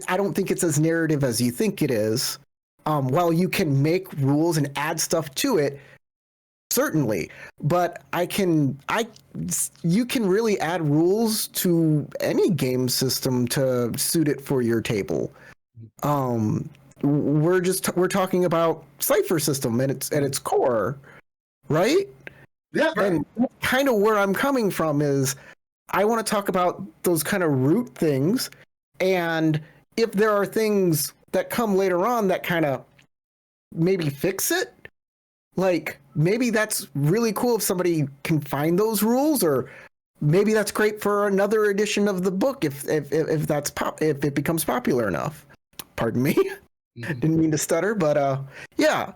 I don't think it's as narrative as you think it is. While you can make rules and add stuff to it, certainly, but you can really add rules to any game system to suit it for your table. We're talking about Cypher System and its core, right? Yeah. And kind of where I'm coming from is I want to talk about those kind of root things, and if there are things that come later on that kind of maybe fix it, like maybe that's really cool if somebody can find those rules, or maybe that's great for another edition of the book if it becomes popular enough. Pardon me. Didn't mean to stutter, but yeah.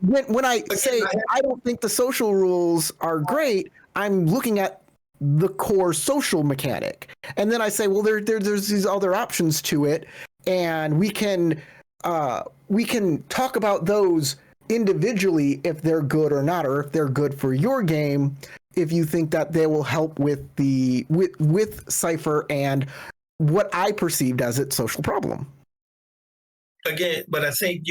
When I say I don't think the social rules are great, I'm looking at the core social mechanic, and then I say, well, there's these other options to it, and we can talk about those individually if they're good or not, or if they're good for your game, if you think that they will help with Cypher and what I perceived as its social problem. Again, but I think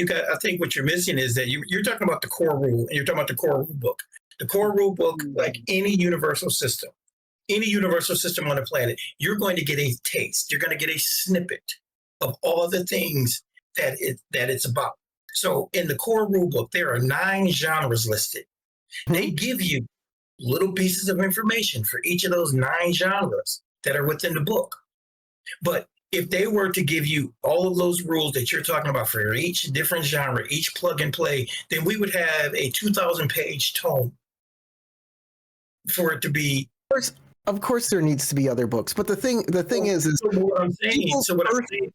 what you're missing is that you're talking about the core rule, and you're talking about the core rule book. The core rule book, like any universal system on the planet, you're going to get a taste. You're going to get a snippet of all the things that it's about. So in the core rule book, there are 9 genres listed. They give you little pieces of information for each of those 9 genres that are within the book. But if they were to give you all of those rules that you're talking about for each different genre, each plug and play, then we would have a 2,000-page tome for it to be. Of course, there needs to be other books, but the thing is what I'm saying.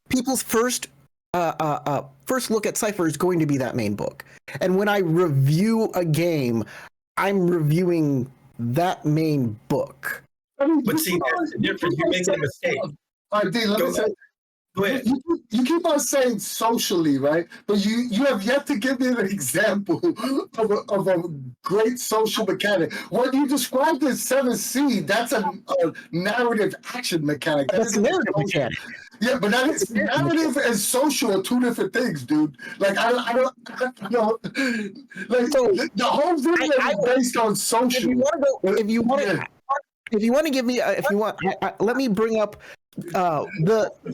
People's first look at Cypher is going to be that main book, and when I review a game, I'm reviewing that main book. But see, that's the difference. You're making a mistake. All right, D, let me say. Go ahead. You keep on saying socially, right? But you have yet to give me an example of a great social mechanic. What you described as 7C, that's a narrative action mechanic. That's a narrative mechanic. Yeah, but that is narrative and social are two different things, dude. Like I don't know. Like So, the whole video is based on social. If you want to give me, let me bring up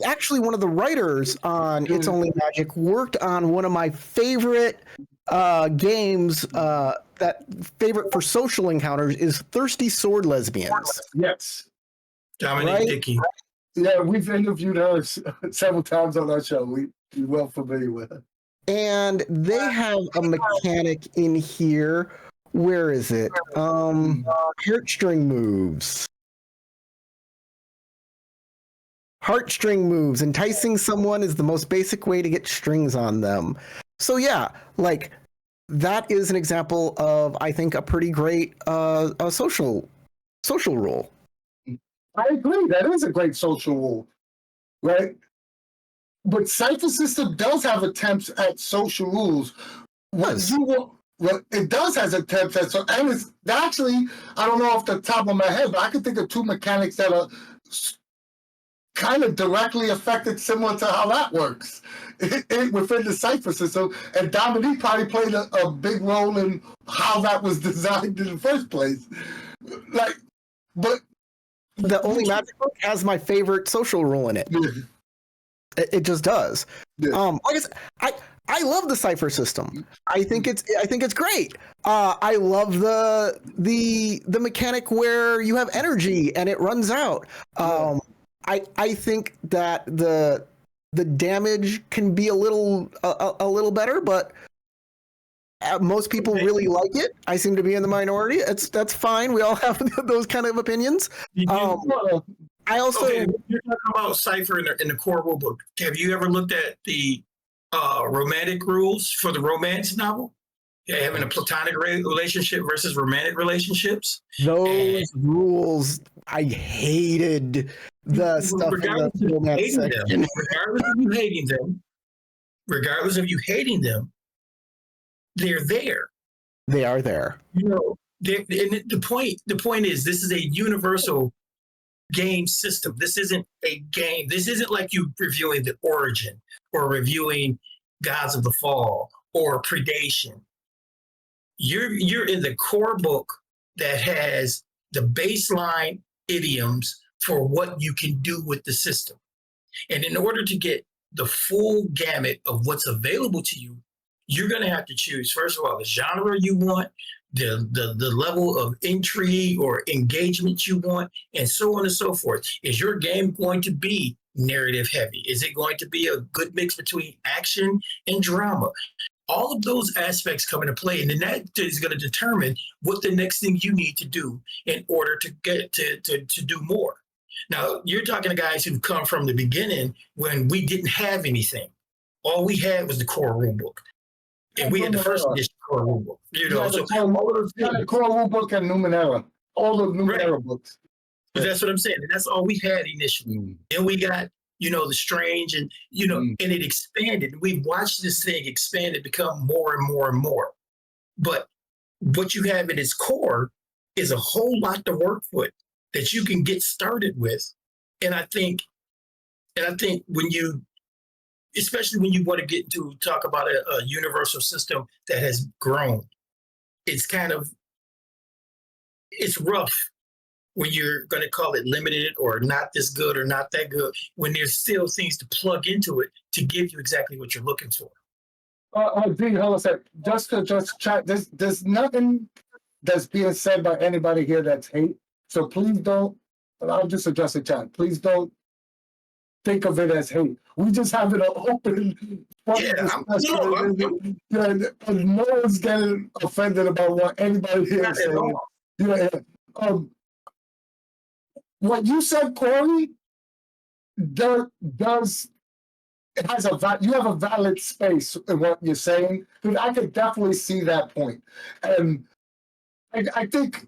actually one of the writers on It's Only Magic worked on one of my favorite games. That favorite for social encounters is Thirsty Sword Lesbians. Yes, Dominic Dickey. Yeah, we've interviewed her several times on our show. We're well familiar with her. And they have a mechanic in here. Where is it? Heartstring moves. Heartstring moves. Enticing someone is the most basic way to get strings on them. So yeah, like that is an example of, I think, a pretty great a social rule. I agree. That is a great social rule, right? But Cypher System does have attempts at social rules. It does has attempts at and it's actually, I don't know off the top of my head, but I can think of two mechanics that are kind of directly affected, similar to how that works within the Cypher System. And Dominique probably played a big role in how that was designed in the first place. But the Only Magic book has my favorite social rule in it. Yeah. It just does. Yeah. Like I said, I love the Cypher System. I think it's great. I love the mechanic where you have energy and it runs out. I think that the damage can be a little better, but most people really like it. I seem to be in the minority. That's fine. We all have those kind of opinions. I also you're talking about Cypher in the core rulebook. Have you ever looked at the romantic rules for the romance novel? Yeah, having a platonic relationship versus romantic relationships. Those rules, I hated the stuff in the romance section. Regardless of you hating them, they're there. They are there. You know, and the point is, this is a universal game system. This isn't a game. This isn't like you reviewing The Origin or reviewing Gods of the Fall or Predation. You're in the core book that has the baseline idioms for what you can do with the system. And in order to get the full gamut of what's available to you, you're going to have to choose, first of all, the genre you want, the level of intrigue or engagement you want, and so on and so forth. Is your game going to be narrative heavy? Is it going to be a good mix between action and drama? All of those aspects come into play, and then that is going to determine what the next thing you need to do in order to get to do more. Now, you're talking to guys who've come from the beginning when we didn't have anything. All we had was the core rulebook. And we had the first edition core rulebook. You know, the core rulebook and Numenera. All the Numenera books. But that's what I'm saying. And that's all we had initially. Then we got, the Strange and, and it expanded. We've watched this thing expand and become more and more and more. But what you have at its core is a whole lot to work with that you can get started with. And I think when you, especially when you want to get to talk about a universal system that has grown, it's rough when you're going to call it limited or not this good or not that good, when there's still things to plug into it to give you exactly what you're looking for. D, hold on a sec. Just chat. There's nothing that's being said by anybody here that's hate. So please don't, I'll just address the chat. Please don't think of it as hate. We just have it open. No one's getting offended about what anybody here is saying. What you said, Corey, you have a valid space in what you're saying, because I could definitely see that point. And I think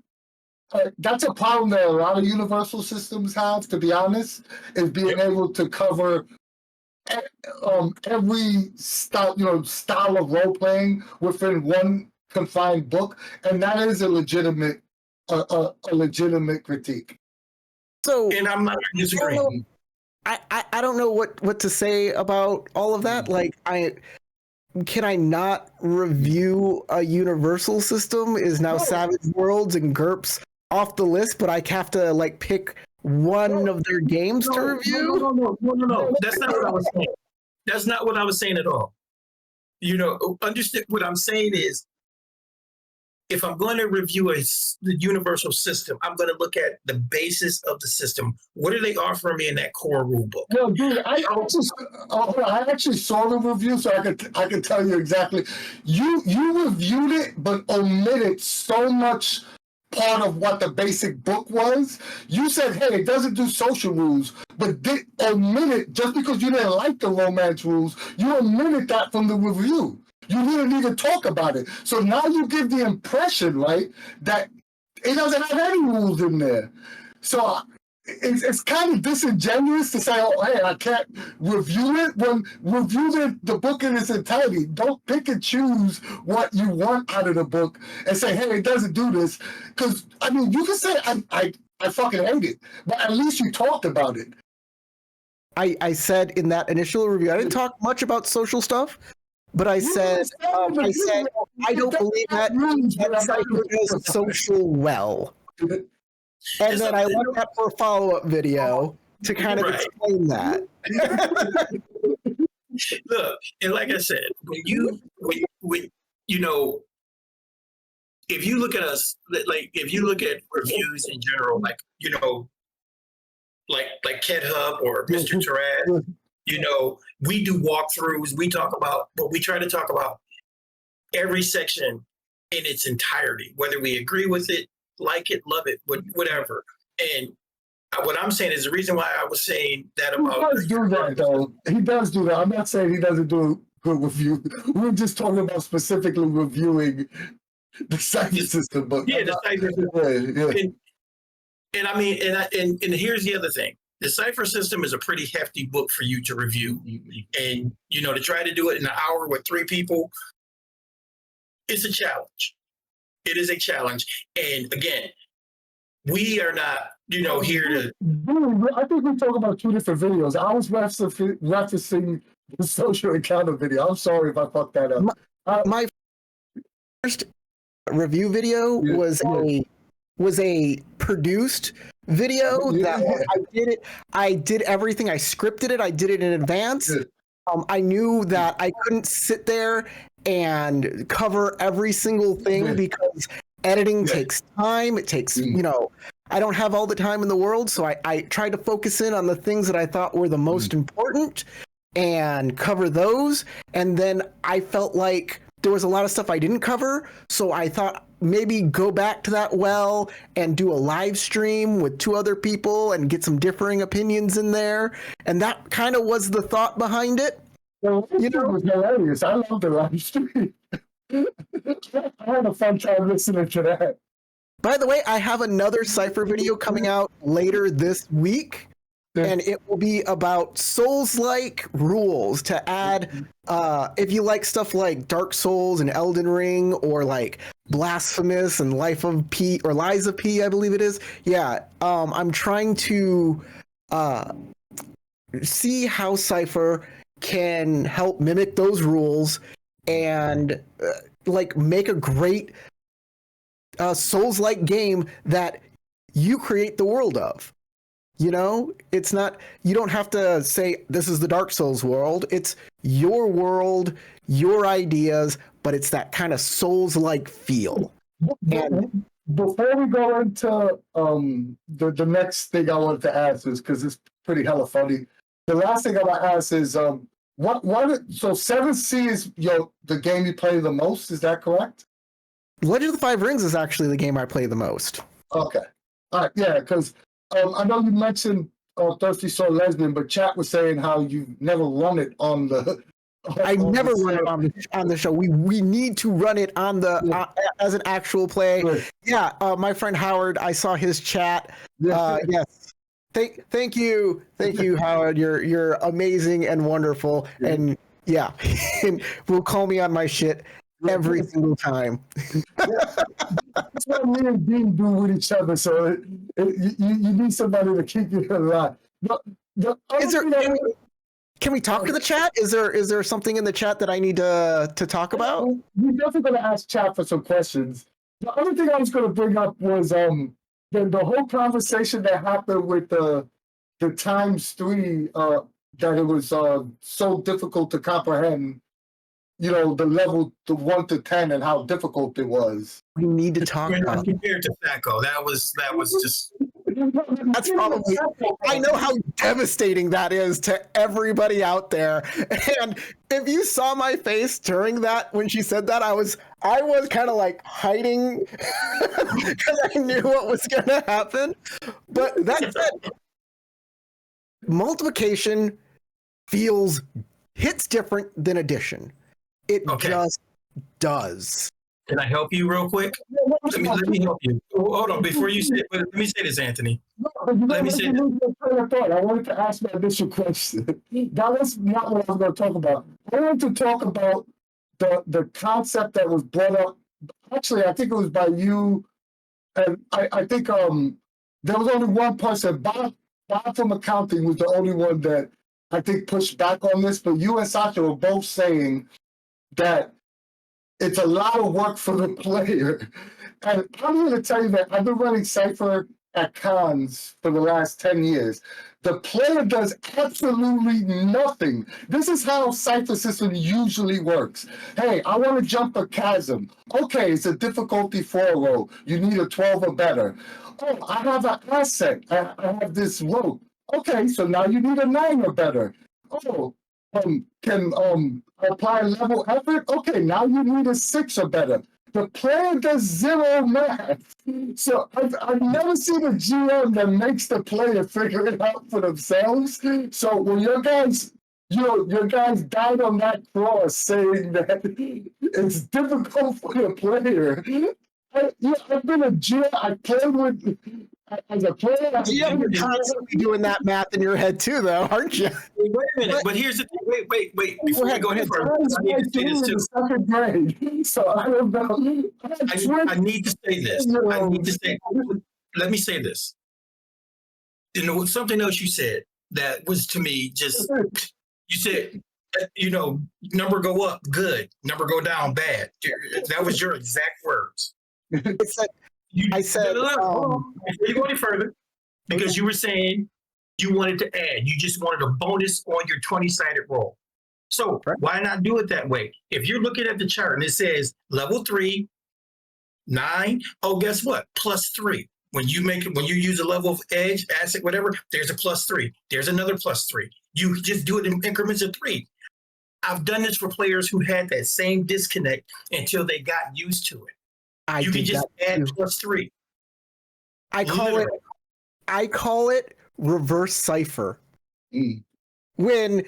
that's a problem that a lot of universal systems have, to be honest, is being able to cover every style of role playing within one confined book, and that is a legitimate critique. So, and I'm not disagreeing. I don't know what to say about all of that. Like, can I not review a universal system? Is now Savage Worlds and GURPS off the list, but I have to pick one of their games to review? No. That's not what I was saying. That's not what I was saying at all. Understand what I'm saying is, if I'm going to review the universal system, I'm going to look at the basis of the system. What are they offering me in that core rulebook? No, dude, I actually saw the review, so I could tell you exactly. You reviewed it, but omitted so much part of what the basic book was. You said, hey, it doesn't do social rules, but omitted, just because you didn't like the romance rules, you omitted that from the review. You didn't even talk about it. So now you give the impression, right, that it doesn't have any rules in there. So it's kind of disingenuous to say, oh, hey, I can't review it. When review the book in its entirety. Don't pick and choose what you want out of the book and say, hey, it doesn't do this. Because, I mean, you can say, I fucking hate it, but at least you talked about it. I said in that initial review, I didn't talk much about social stuff, but I said I don't believe that Cypher does social well. And then I went up for a follow-up video to kind of explain that. Look, and like I said, when you know, if you look at us, like if you look at reviews in general, like, you know, like Ket Hub or Mr. Tarad, you know, we do walkthroughs. We talk about, but we try to talk about every section in its entirety, whether we agree with it, like it, love it, whatever. And what I'm saying is the reason why I was saying that about. He does do that, though. He does do that. I'm not saying he doesn't do a good review. We're just talking about specifically reviewing the Cypher System. But yeah, the Cypher System. Yeah. And I mean, and here's the other thing. The Cypher System is a pretty hefty book for you to review. And, you know, to try to do it in an hour with 3 people, it's a challenge. It is a challenge. And again, we are not, you know, here to. I think we talk about 2 different videos. I was referencing the social encounter video. I'm sorry if I fucked that up. My first review video was a produced video that I did everything. I scripted it. I did it in advance. I knew that I couldn't sit there and cover every single thing because editing takes time. It takes, you know, I don't have all the time in the world. So I tried to focus in on the things that I thought were the most important and cover those. And then I felt like there was a lot of stuff I didn't cover. So I thought maybe go back to that well and do a live stream with 2 other people and get some differing opinions in there. And that kind of was the thought behind it. Well, you know, it was hilarious. I love the live stream. I had a fun time listening to that. By the way, I have another Cypher video coming out later this week. And it will be about Souls-like rules to add, if you like stuff like Dark Souls and Elden Ring, or like Blasphemous and Lies of P, I believe it is. Yeah, I'm trying to see how Cypher can help mimic those rules and like make a great Souls-like game that you create the world of. You know, it's not, you don't have to say this is the Dark Souls world. It's your world, your ideas, but it's that kind of Souls-like feel. And before we go into the next thing I wanted to ask is, because it's pretty hella funny. The last thing I want to ask is, so 7C is the game you play the most, is that correct? Legend of the Five Rings is actually the game I play the most. Okay. All right, yeah, because I know you mentioned Thirsty Soul Lesbian, but chat was saying how you never run it on the. I never run it on the show. We need to run it on the as an actual play. Right. Yeah, my friend Howard, I saw his chat. Yes. Thank you, Howard. You're amazing and wonderful. Yeah. And yeah, and will call me on my shit every single time. That's what me and Dean do with each other. So you need somebody to keep you alive. Can we talk to the chat? Is there something in the chat that I need to talk about? We're definitely going to ask chat for some questions. The other thing I was going to bring up was the whole conversation that happened with the ×3 that it was so difficult to comprehend. You know, the level, the 1 to 10, and how difficult it was. We need to talk about compared to Thaco. That was just. That's probably. I know how devastating that is to everybody out there. And if you saw my face during that when she said that, I was kind of like hiding because I knew what was going to happen. But that said, multiplication hits different than addition. It Okay. just does. Can I help you real quick? Let me help you. Hold on. Before you say, let me say this, Anthony. Let me say this. I wanted to ask my initial question. That was not what I was going to talk about. I wanted to talk about the concept that was brought up. Actually, I think it was by you, and I think there was only one person. Bob from accounting was the only one that I think pushed back on this. But you and Sasha were both saying that it's a lot of work for the player. And I'm going to tell you that I've been running Cypher at cons for the last 10 years. The player does absolutely nothing. This is how Cypher System usually works. Hey, I want to jump a chasm. Okay, it's a difficulty 4 roll. You need a 12 or better. Oh, I have an asset. I have this rope. Okay, so now you need a 9 or better. Oh, can apply level effort? Okay, now you need a 6 or better. The player does zero math. So I've never seen a GM that makes the player figure it out for themselves. So when your guys died on that cross saying that it's difficult for the player. I've been a GM. I played with as a player. You're constantly doing that math in your head too, though, aren't you? Wait a minute. But here's the thing. Wait. Before we go any further, I need to say this too. Second grade. So I don't know. I need to say this. I need to say. Let me say this. You know, something else you said that was to me just. You said, number go up, good. Number go down, bad. That was your exact words. I said, before you go any further, because you were saying you wanted to add, you just wanted a bonus on your 20-sided roll. So why not do it that way? If you're looking at the chart and it says level 3, 9, oh, guess what? +3. When you use a level of edge, asset, whatever, there's a +3. There's another +3. You just do it in increments of 3. I've done this for players who had that same disconnect until they got used to it. You can just add +3. I call it reverse cipher. When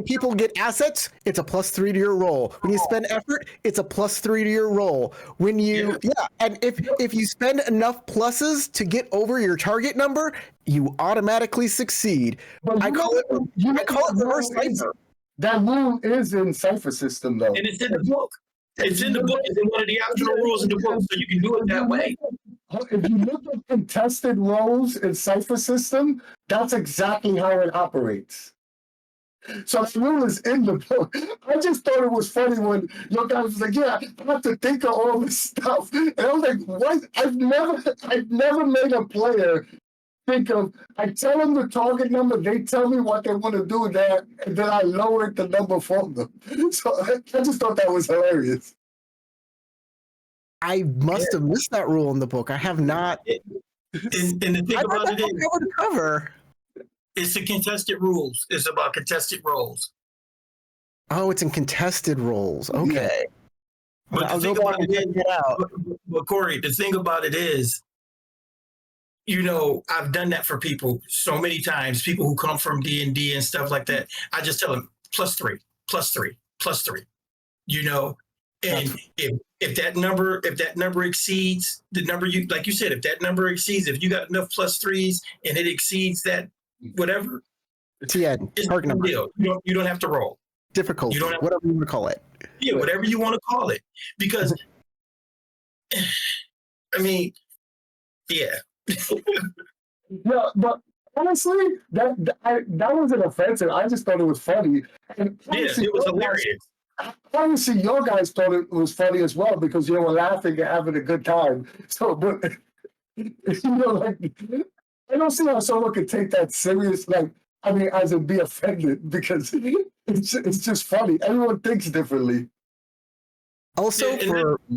people get assets, it's a +3 to your roll. When you spend effort, it's a +3 to your roll. When and if you spend enough pluses to get over your target number, you automatically succeed. I call it reverse cipher. That rule is in Cypher System, though. And it's in the book. It's in the book. It's in one of the optional rules in the book, so you can do it that way. If you look at contested roles in Cypher System, that's exactly how it operates. So the rule is in the book. I just thought it was funny when your guy was like, "Yeah, I have to think of all this stuff," and I was like, "What? I've never made a player think of." I tell them the target number, they tell me what they want to do with that, and then I lower the number for them. So I just thought that was hilarious. I must have missed that rule in the book. I have not. And the thing about it is, cover to cover. It's the contested rules. It's about contested roles. Oh, it's in contested roles. Okay. But I'll go back and check it out. But Corey, the thing about it is, I've done that for people so many times. People who come from D&D and stuff like that. I just tell them +3, +3, +3. And if that number exceeds the number like you said, if you got enough +3s and it exceeds that whatever, it's target number. Deal. You don't have to roll. Difficulty, whatever you want to call it. Yeah, whatever you want to call it. Because, I mean, yeah. Yeah, but honestly, that wasn't offensive. I just thought it was funny. And it was hilarious. Obviously, your guys thought it was funny as well because you were laughing and having a good time. So, but I don't see how someone could take that serious. As in be offended because it's just funny. Everyone thinks differently. Also,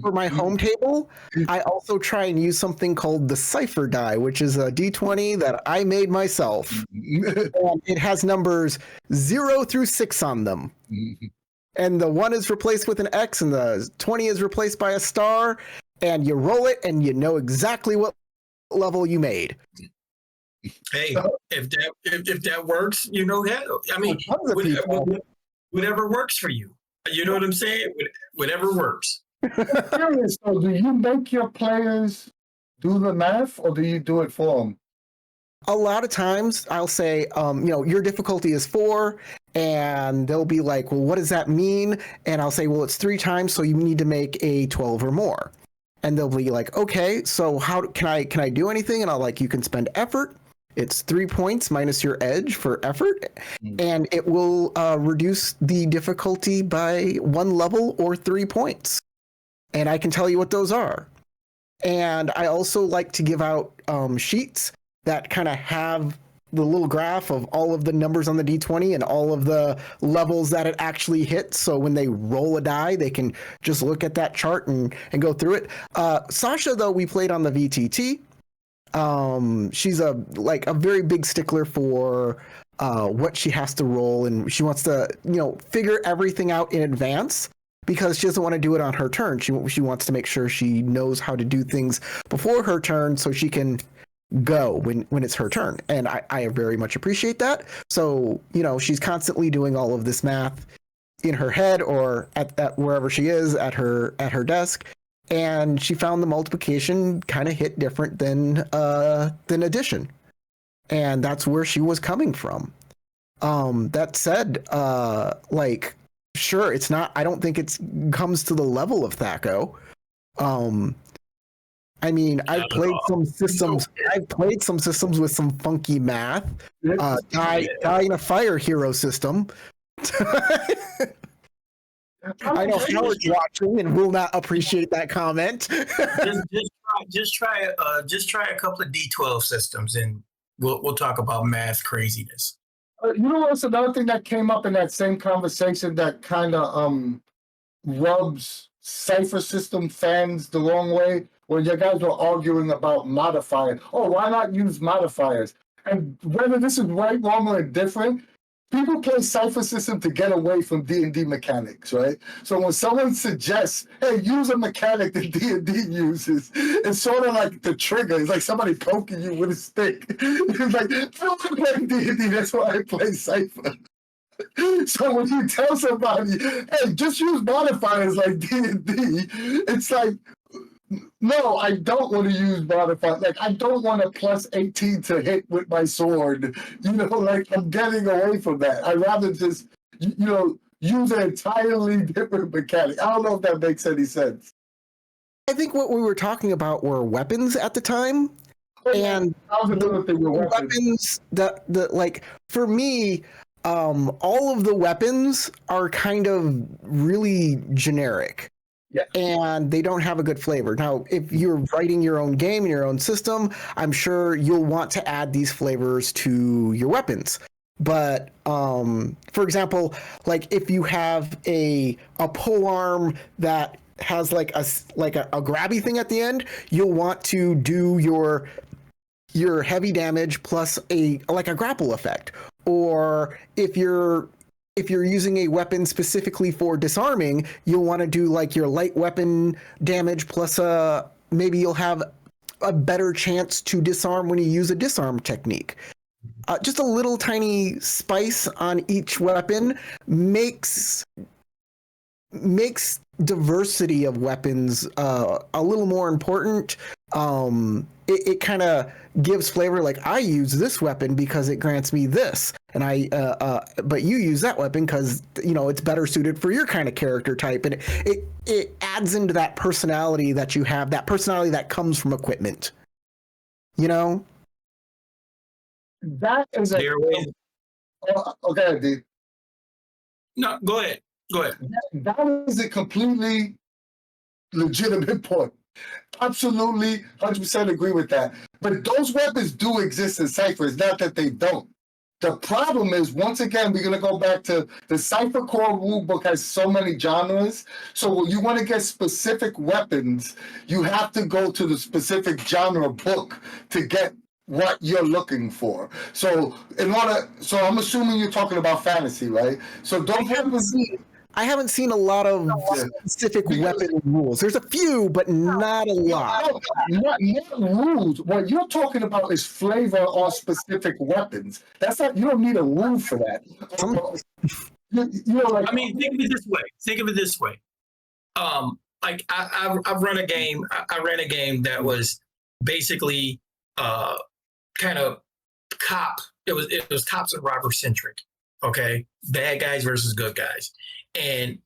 for my home table, I also try and use something called the Cypher die, which is a D20 that I made myself. And it has numbers 0 through 6 on them. And the 1 is replaced with an X, and the 20 is replaced by a star. And you roll it, and you know exactly what level you made. Hey, if that works, that. I mean, whatever works for you. You know what I'm saying? Whatever works. I'm curious, though, do you make your players do the math, or do you do it for them? A lot of times I'll say, your difficulty is 4, and they'll be like, well, what does that mean? And I'll say, well, it's 3 times, so you need to make a 12 or more. And they'll be like, okay, so how can I do anything? And I'll like, you can spend effort. It's 3 points minus your edge for effort, and it will reduce the difficulty by 1 level or 3 points. And I can tell you what those are. And I also like to give out sheets that kind of have the little graph of all of the numbers on the D20 and all of the levels that it actually hits. So when they roll a die, they can just look at that chart and go through it. Sasha, though, we played on the VTT. She's a very big stickler for what she has to roll, and she wants to figure everything out in advance because she doesn't want to do it on her turn. She wants to make sure she knows how to do things before her turn so she can go when it's her turn, and I very much appreciate that. So she's constantly doing all of this math in her head or at wherever she is at her desk. And she found the multiplication kind of hit different than addition, and that's where she was coming from. That said, sure, it's not. I don't think it comes to the level of Thaco. I mean, I've played some systems. I've played some systems with some funky math. Die in a fire hero system. I know Howard's watching and will not appreciate that comment. just try a couple of D12 systems, and we'll talk about math craziness. You know what's another thing that came up in that same conversation that kind of rubs Cypher System fans the wrong way? When you guys were arguing about modifiers. Oh, why not use modifiers? And whether this is right, wrong, or indifferent, people play Cypher System to get away from D&D mechanics, right? So when someone suggests, hey, use a mechanic that D&D uses, it's sort of like the trigger. It's like somebody poking you with a stick. It's like, I don't play D&D, that's why I play Cypher. So when you tell somebody, hey, just use modifiers like D&D, it's like, no, I don't want to use modifiers. Like, I don't want a plus 18 to hit with my sword. I'm getting away from that. I'd rather just, use an entirely different mechanic. I don't know if that makes any sense. I think what we were talking about were weapons at the time. And weapons that for me, all of the weapons are kind of really generic. Yeah. And they don't have a good flavor. Now, if you're writing your own game, your own system, I'm sure you'll want to add these flavors to your weapons. But for example, if you have a polearm that has a grabby thing at the end, you'll want to do your heavy damage plus a grapple effect. Or if you're using a weapon specifically for disarming, you'll want to do your light weapon damage plus maybe you'll have a better chance to disarm when you use a disarm technique. Just a little tiny spice on each weapon makes diversity of weapons a little more important. It kind of gives flavor. I use this weapon because it grants me this, and but you use that weapon because it's better suited for your kind of character type, and it adds into that personality that you have, that personality that comes from equipment. That is okay, dude. No, go ahead. That is a completely legitimate point. Absolutely, 100% agree with that. But those weapons do exist in Cypher. It's not that they don't. The problem is, once again, we're going to go back to the Cypher Core rulebook has so many genres. So when you want to get specific weapons, you have to go to the specific genre book to get what you're looking for. So I'm assuming you're talking about fantasy, right? So those weapons. I haven't seen a lot of specific weapon rules. There's a few, but not a lot. Not rules. What you're talking about is flavor on specific weapons. That's not. You don't need a rule for that. You know, like, I mean, think of it this way. Like I've run a game. I ran a game that was basically kind of cop. It was cops and robber centric. Okay, bad guys versus good guys, and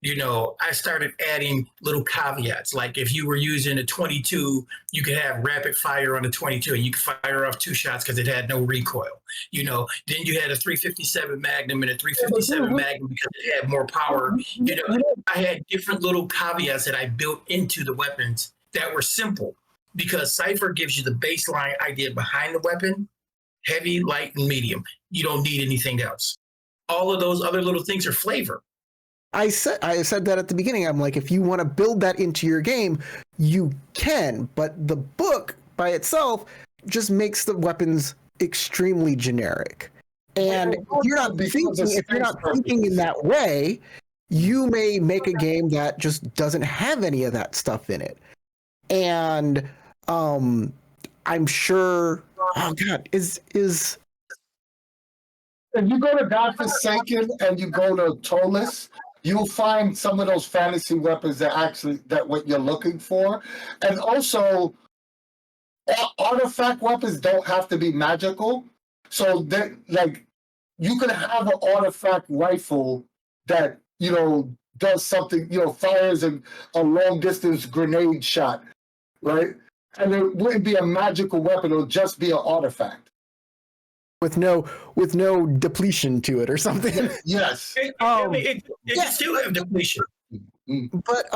I started adding little caveats. Like if you were using a 22, you could have rapid fire on a 22, and you could fire off 2 shots because it had no recoil. Then you had a 357 Magnum and a 357 Magnum because it had more power. I had different little caveats that I built into the weapons that were simple because Cypher gives you the baseline idea behind the weapon: heavy, light, and medium. You don't need anything else. All of those other little things are flavor. I said that at the beginning. I'm like, if you want to build that into your game, you can, but the book by itself just makes the weapons extremely generic. And if you're not thinking in that way, you may make a game that just doesn't have any of that stuff in it. And I'm sure, oh God, is if you go to God Forsaken and you go to Tolis, you'll find some of those fantasy weapons that what you're looking for. And also, artifact weapons don't have to be magical. So that, like, you can have an artifact rifle that, does something, fires a long distance grenade shot, right? And it wouldn't be a magical weapon, it'll just be an artifact. With no depletion to it or something. Yes. It still have depletion. But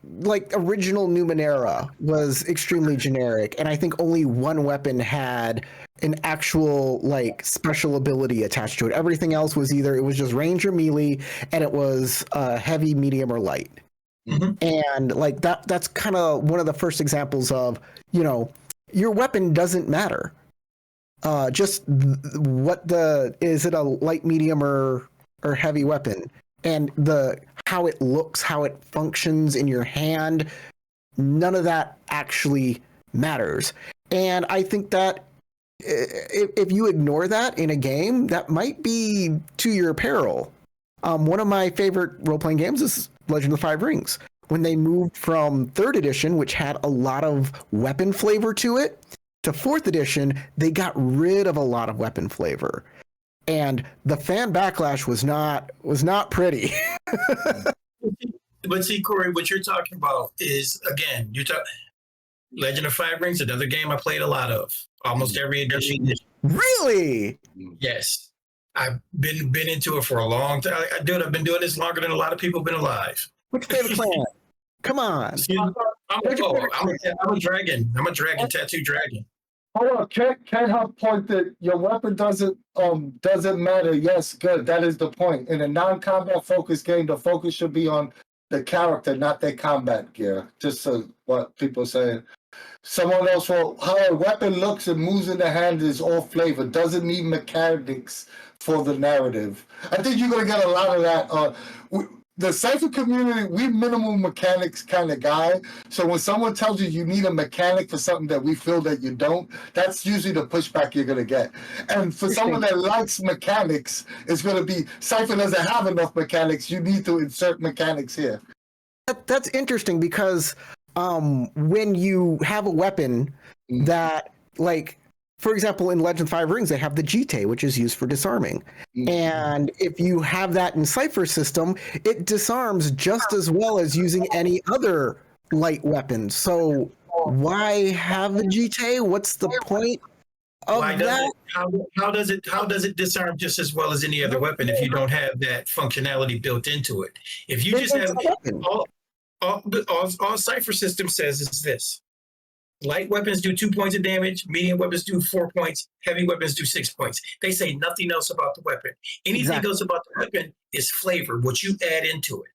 like original Numenera was extremely generic, and I think only one weapon had an actual like special ability attached to it. Everything else was either it was just range or melee, and it was heavy, medium, or light. Mm-hmm. And like that's kind of one of the first examples of your weapon doesn't matter. Just is it a light, medium, or heavy weapon, and how it looks, how it functions in your hand, none of that actually matters. And I think that if you ignore that in a game, that might be to your peril. One of my favorite role-playing games is Legend of the Five Rings. When they moved from 3rd edition, which had a lot of weapon flavor to it, to 4th edition, they got rid of a lot of weapon flavor, and the fan backlash was not pretty. But see, Corey, what you're talking about is, again, Legend of Five Rings, another game I played a lot of, almost every edition. Really? Yes, I've been into it for a long time. I've been doing this longer than a lot of people have been alive. Which favorite clan? Come on. I'm a dragon. I'm a dragon, tattooed dragon. Hold on, can't help point that your weapon doesn't matter. Yes, good. That is the point. In a non-combat focused game, the focus should be on the character, not their combat gear. Just so what people are saying. Someone else will how a weapon looks and moves in the hand is all flavor. Doesn't need mechanics for the narrative. I think you're gonna get a lot of that. The Cypher community, we minimal mechanics kind of guy. So when someone tells you need a mechanic for something that we feel that you don't, that's usually the pushback you're going to get. And for someone that likes mechanics, it's going to be, Cypher doesn't have enough mechanics. You need to insert mechanics here. That's interesting because when you have a weapon that, like, for example, in Legend of the Five Rings, they have the Jite, which is used for disarming. Mm-hmm. And if you have that in Cypher System, it disarms just as well as using any other light weapon. So why have a Jite? What's the point of that? How does it disarm just as well as any other weapon if you don't have that functionality built into it? If you just have all Cypher System says is this. Light weapons do 2 points of damage, medium weapons do 4 points, heavy weapons do 6 points. They say nothing else about the weapon. Anything else about the weapon is flavor, what you add into it.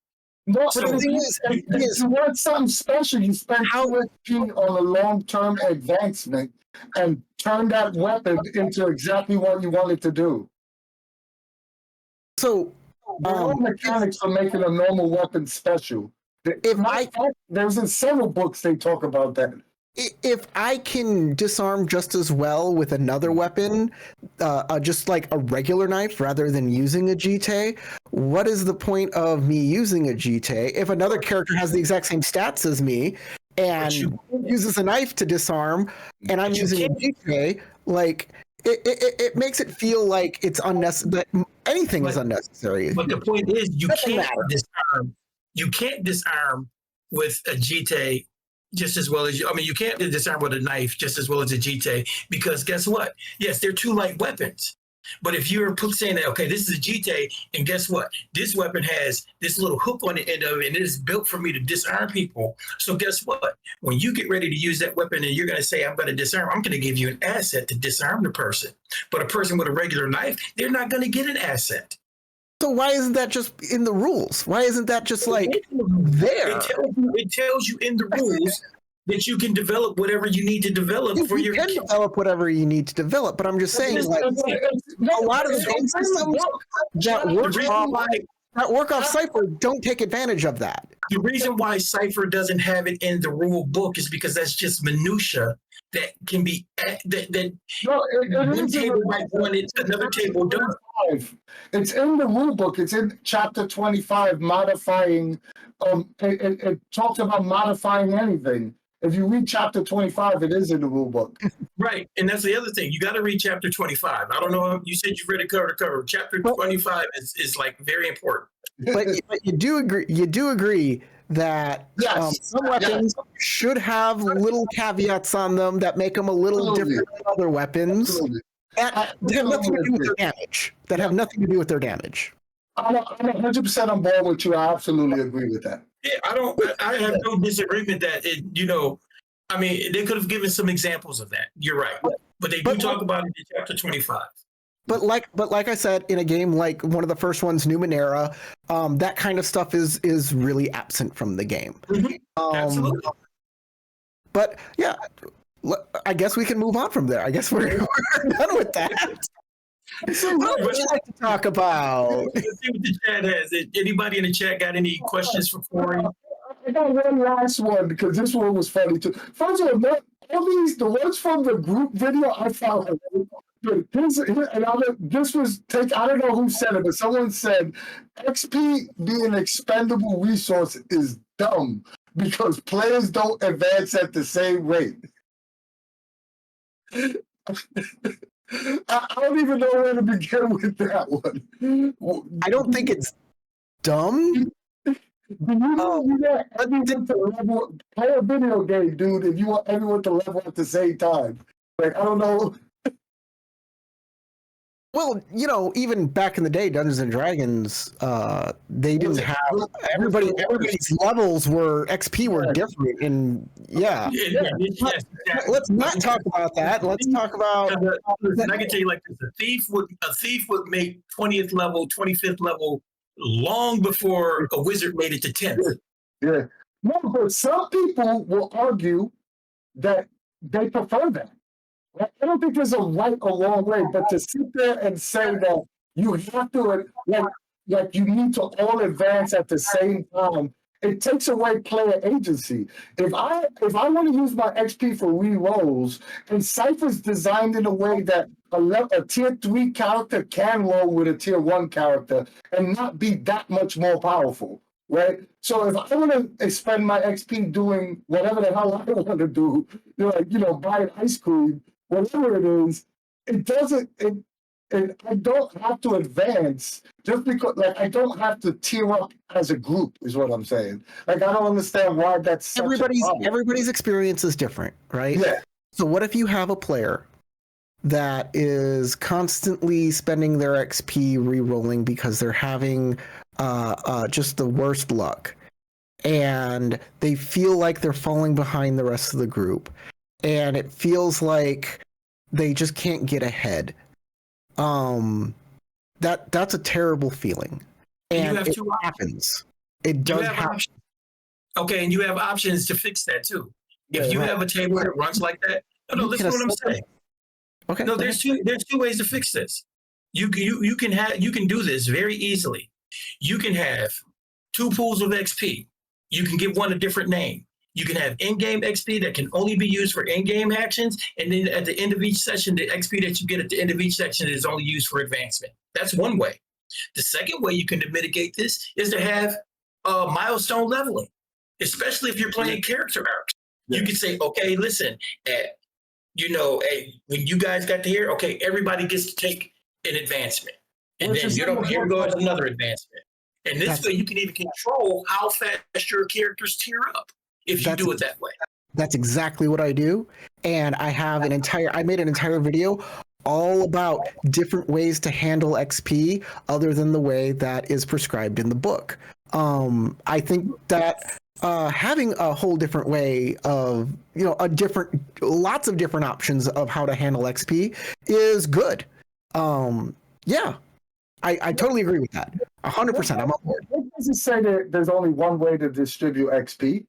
No, so if you want something special, you spend $2 on a long-term advancement and turn that weapon into exactly what you want it to do. So, there are mechanics for making a normal weapon special. There's in several books they talk about that. if I can disarm just as well with another weapon, just like a regular knife rather than using a GT, what is the point of me using a GT if another character has the exact same stats as me and uses a knife to disarm and I'm using a GT? Like, it makes it feel like it's unnecessary. Anything is unnecessary. But the point is, you can't disarm. You can't disarm with a GT just as well as you. I mean, you can't disarm with a knife just as well as a GT because guess what? Yes, they're two light weapons. But if you're saying that, okay, this is a GT, and guess what? This weapon has this little hook on the end of it, and it is built for me to disarm people. So guess what? When you get ready to use that weapon and you're going to say, I'm going to disarm, I'm going to give you an asset to disarm the person. But a person with a regular knife, they're not going to get an asset. So why isn't that just in the rules? Why isn't that just like there? It tells you in the rules that you can develop whatever you need to develop for your. You can develop whatever you need to develop, but I'm just saying, like, a lot of the game systems that work off Cypher don't take advantage of that. The reason why Cypher doesn't have it in the rule book is because that's just minutia that can be one table might want it, another table doesn't. It's in the rule book. It's in chapter 25, modifying. It talks about modifying anything. If you read chapter 25, it is in the rule book. Right, and that's the other thing. You got to read chapter 25. I don't know. You said you've read it cover to cover. Chapter 25 is like very important. But you do agree. You do agree that some weapons should have little caveats on them that make them a little different than other weapons. That have nothing to do with their damage. That have nothing to do with their damage. I'm 100% on board with you. I absolutely agree with that. Yeah, I have no disagreement that I mean, they could have given some examples of that. You're right, but they do talk about it in chapter 25. But like I said, in a game like one of the first ones, Numenera, that kind of stuff is really absent from the game. Mm-hmm. Absolutely. But yeah, I guess we can move on from there. I guess we're done with that. So what would you like to talk about? Let's see what the chat has. Anybody in the chat got any questions for Corey? I got one last one because this one was funny too. First of all, the ones from the group video I found. This was I don't know who said it, but someone said XP being an expendable resource is dumb because players don't advance at the same rate. I don't even know where to begin with that one. I don't think it's dumb. Play a video game, dude, if you want everyone to level at the same time. Like, I don't know. Well, even back in the day, Dungeons and Dragons, they didn't have everybody's levels XP were different, and let's not talk about that. Let's talk about. I can tell you like this: a thief would make 20th level, 25th level long before a wizard made it to 10th. Yeah. No, but some people will argue that they prefer that. I don't think there's a right or wrong way, but to sit there and say that you have to, like you need to all advance at the same time, it takes away player agency. If I want to use my XP for re-rolls, and Cypher's designed in a way that a tier 3 character can roll with a tier 1 character and not be that much more powerful, right? So if I want to spend my XP doing whatever the hell I want to do, buying ice cream, whatever it is, I don't have to advance just because, I don't have to tier up as a group, is what I'm saying. I don't understand why that's such everybody's experience is different, right? Yeah. So what if you have a player that is constantly spending their XP re-rolling because they're having just the worst luck, and they feel like they're falling behind the rest of the group, and it feels like they just can't get ahead. That's a terrible feeling, and it happens. It does happen. Okay, and you have options to fix that too. If you have a table that runs like that, no, listen to what I'm saying. Okay. No, there's two ways to fix this. You can do this very easily. You can have 2 pools of XP. You can give one a different name. You can have in-game XP that can only be used for in-game actions, and then at the end of each session, the XP that you get at the end of each section is only used for advancement. That's one way. The second way you can mitigate this is to have milestone leveling, especially if you're playing character arcs. You can say, okay, listen, when you guys got to here, okay, everybody gets to take an advancement. And then here goes another advancement. And this way you can even control how fast your characters tier up if you do it that way. That's exactly what I do. And I made an entire video all about different ways to handle XP other than the way that is prescribed in the book. I think that having a whole different way of, lots of different options of how to handle XP is good. Yeah, I totally agree with that. 100%. I'm on board. It doesn't say that there's only one way to distribute XP.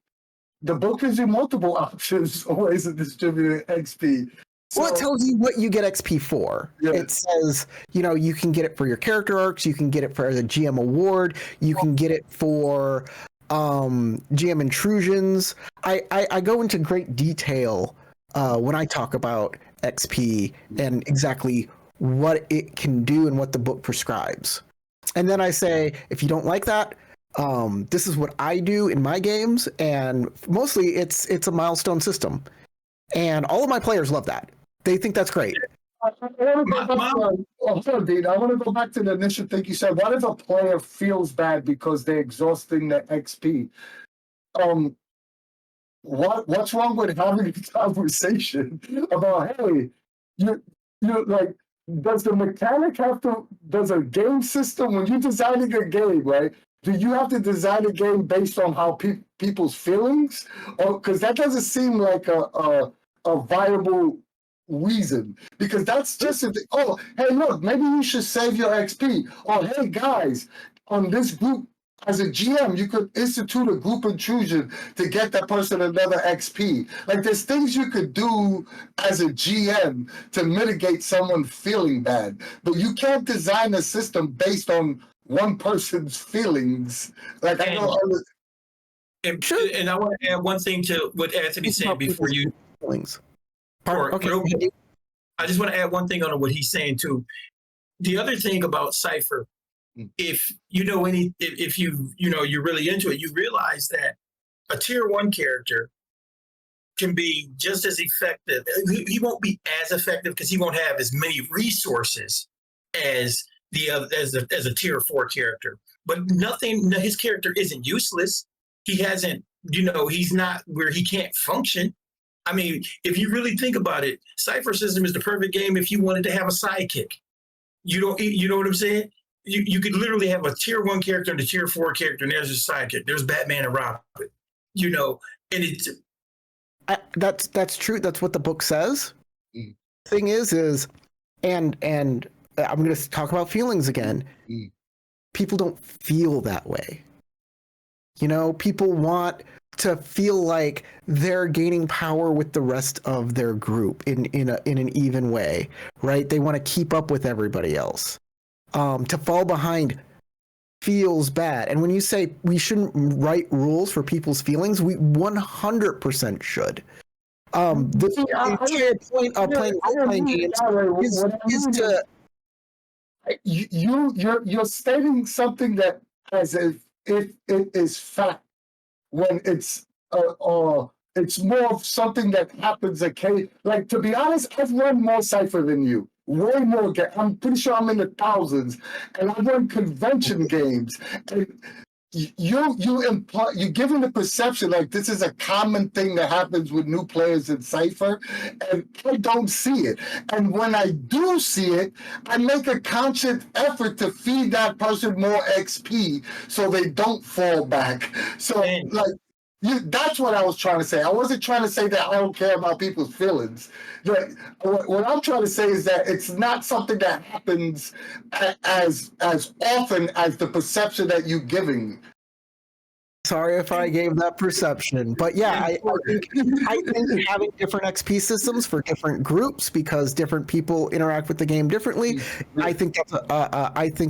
The book gives you multiple options or ways of distributing XP. So, well, it tells you what you get XP for. Yeah. It says, you can get it for your character arcs, you can get it for the GM award, you can get it for GM intrusions. I go into great detail when I talk about XP and exactly what it can do and what the book prescribes. And then I say, if you don't like that, this is what I do in my games, and mostly it's a milestone system. And all of my players love that. They think that's great. I want to go back to the initial thing you said. What if a player feels bad because they're exhausting the XP? What's wrong with having a conversation about, hey, you like, does the mechanic does a game system, when you're designing a game, right? Do you have to design a game based on how people's feelings? Or because that doesn't seem like a viable reason, because that's just hey, look, maybe you should save your XP. Or hey guys, on this group, as a GM, you could institute a group intrusion to get that person another XP. Like, there's things you could do as a GM to mitigate someone feeling bad, but you can't design a system based on one person's feelings. Like, and I want to add one thing to what Anthony said before you. Feelings. Okay. I just want to add one thing on what he's saying too. The other thing about Cypher, if you're really into it, you realize that a tier 1 character can be just as effective. He won't be as effective because he won't have as many resources as a tier 4 character. But his character isn't useless. He hasn't, he's not where he can't function. I mean, if you really think about it, Cypher System is the perfect game if you wanted to have a sidekick. You know what I'm saying? You could literally have a tier 1 character and a tier 4 character, and there's a sidekick. There's Batman and Robin. And it's that's true. That's what the book says. Thing is, and I'm going to talk about feelings again. People don't feel that way. People want to feel like they're gaining power with the rest of their group in an even way, right? They want to keep up with everybody else. To fall behind feels bad. And when you say we shouldn't write rules for people's feelings, we 100% should. The entire point of playing role-playing games is to... You're stating something that as if it is fact, when it's more of something that happens occasionally. Like, to be honest, I've run more Cypher than you. Way more. I'm pretty sure I'm in the thousands, and I run convention games. And you're giving the perception like this is a common thing that happens with new players in Cypher, and I don't see it. And when I do see it, I make a conscious effort to feed that person more XP so they don't fall back. So, that's what I was trying to say. I wasn't trying to say that I don't care about people's feelings. What I'm trying to say is that it's not something that happens as often as the perception that you're giving. Sorry if I gave that perception, but yeah, I think having different XP systems for different groups because different people interact with the game differently, I think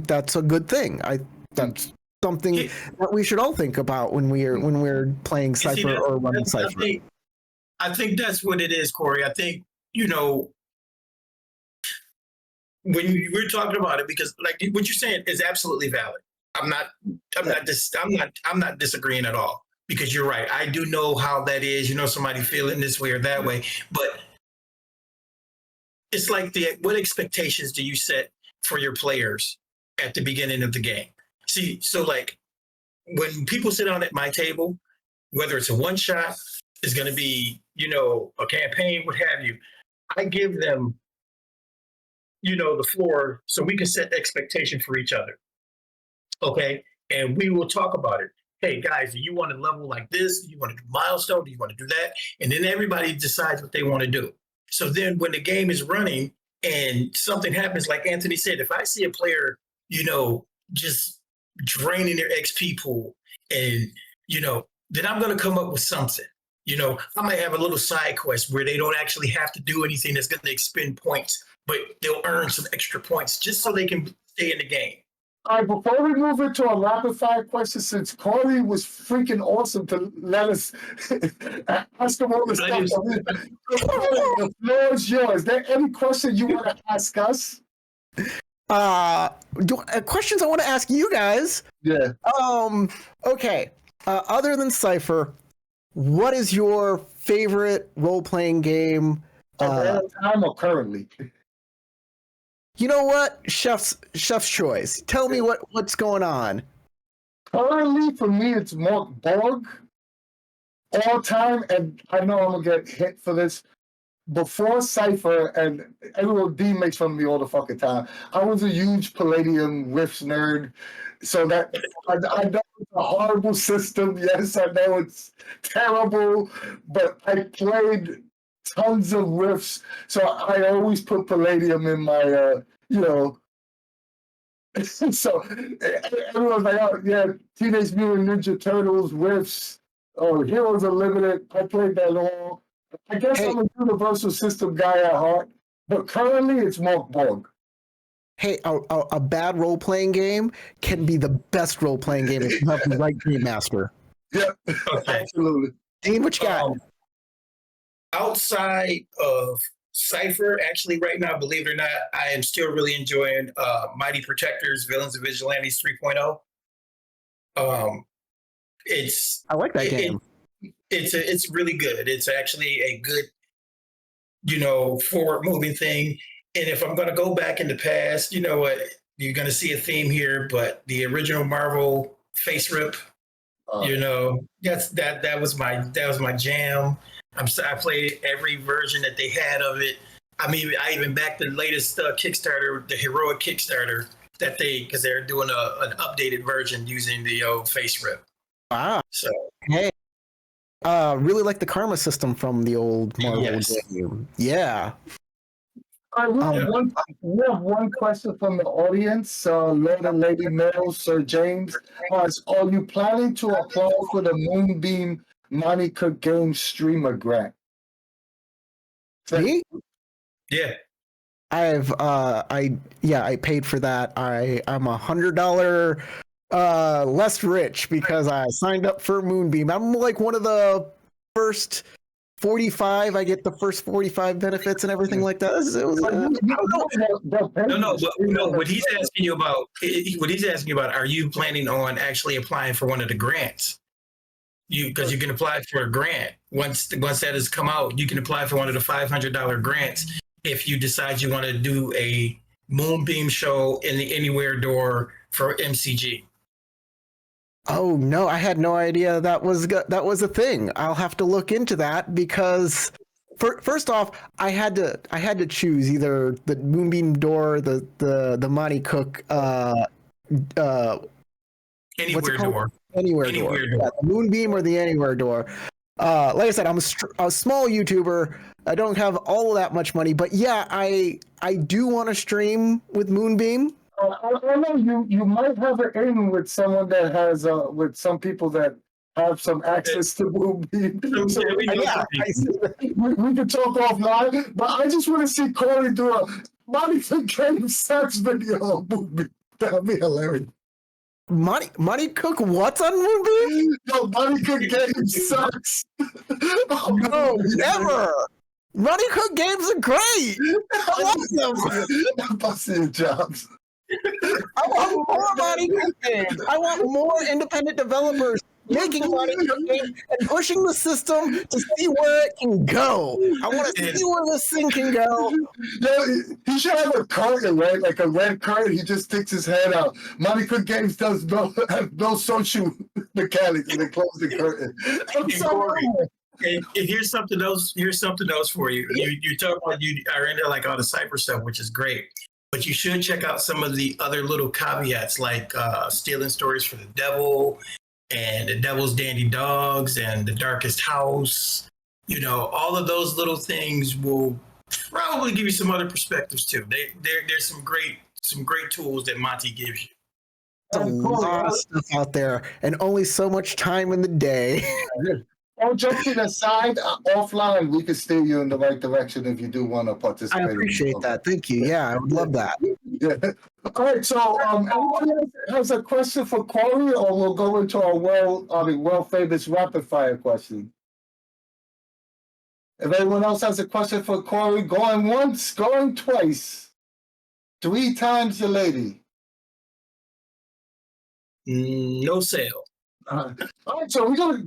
that's a good thing. That's something that we should all think about when we're playing Cypher or running Cypher. I think that's what it is, Corey. I think, when we're talking about it, because like what you're saying is absolutely valid. I'm not disagreeing at all, because you're right. I do know how that is, somebody feeling this way or that way, but it's like what expectations do you set for your players at the beginning of the game? See, so like when people sit down at my table, whether it's a one shot, it's going to be, a campaign, what have you, I give them, the floor so we can set expectation for each other. Okay. And we will talk about it. Hey guys, do you want to level like this? Do you want to do milestone? Do you want to do that? And then everybody decides what they want to do. So then when the game is running and something happens, like Anthony said, if I see a player, just draining their XP pool and, then I'm going to come up with something. I might have a little side quest where they don't actually have to do anything that's going to expend points, but they'll earn some extra points just so they can stay in the game. All right, before we move into a rapid fire question, since Corey was freaking awesome to let us ask him all the stuff, the floor is yours. Is there any question you want to ask us? Questions I want to ask you guys. Yeah. Okay. Other than Cypher, what is your favorite role-playing game? At time or currently? You know what? Chef's choice. Tell me what's going on. Currently, for me, it's more Borg. All time, and I know I'm going to get hit for this. Before Cypher, and everyone, Dean makes fun of me all the fucking time, I was a huge Palladium Rifts nerd. So that I know it's a horrible system. Yes, I know it's terrible, but I played tons of Rifts. So I always put Palladium in my, so everyone's like, oh, yeah, Teenage Mutant Ninja Turtles, Rifts, Heroes Unlimited. I played that all. I guess I'm a universal system guy at heart, but currently it's more Borg. Hey, a bad role-playing game can be the best role-playing game if you have the right game master. Yeah, absolutely. Dean, what you got? Outside of Cypher, actually, right now, believe it or not, I am still really enjoying Mighty Protectors, Villains and Vigilantes 3.0. I like that game. It's really good. It's actually a good, forward-moving thing. And if I'm going to go back in the past, you know what? You're going to see a theme here, but the original Marvel face rip, that was my jam. I played every version that they had of it. I mean, I even backed the latest Kickstarter, the Heroic Kickstarter, because they're doing an updated version using the face rip. Wow. So hey, really like the karma system from the old Marvel game. Yeah. We have one question from the audience, Lord and Lady Mel, Sir James. Are you planning to apply for the Moonbeam Monica Game Streamer Grant? Me? Yeah. I paid for that. I'm $100 less rich because I signed up for Moonbeam. I'm like one of the first 45. I get the first 45 benefits and everything like that. What he's asking you about, are you planning on actually applying for one of the grants? Because you can apply for a grant. Once that has come out, you can apply for one of the $500 grants if you decide you want to do a Moonbeam show in the Anywhere door for MCG. Oh no, I had no idea that was a thing. I'll have to look into that because first off, I had to choose either the Moonbeam door, the Monty Cook Anywhere door. Anywhere door. Yeah, the Moonbeam or the Anywhere door. Like I said, I'm a small YouTuber. I don't have all that much money, but yeah, I do want to stream with Moonbeam. I know you might have it in with someone that has with some people that have some access to Moonbeam. So we can talk offline, but I just want to see Corey do a Monica Game sex video on Moonbeam. That'd be hilarious. Money Cook what's on Moonbeam? Yo, Money Cook game sucks. No, never. Money Cook games are great. I love them. I'm busting jobs. I want more Money Cook games. I want more independent developers making Money Cook games and pushing the system to see where it can go. I want to see where this thing can go. Yo, he should have a curtain, right? Like a red curtain. He just sticks his head out. Money Cook Games does have no social mechanics, and they close the curtain. I'm sorry. And here's something else. Here's something else for you. You talk about you are into like all the Cypher stuff, which is great. But you should check out some of the other little caveats, like Stealing Stories for the Devil, and The Devil's Dandy Dogs, and The Darkest House. You know, all of those little things will probably give you some other perspectives too. There's some great tools that Monty gives you. There's a lot of stuff out there, and only so much time in the day. All joking aside, offline, we can steer you in the right direction if you do want to participate. I appreciate that. Thank you. Yeah, I would love that. Yeah. All right. So, anyone has a question for Corey, or we'll go into our world famous rapid fire question. If anyone else has a question for Corey, going once, going twice, 3 times the lady. No sale. All right. So we're gonna.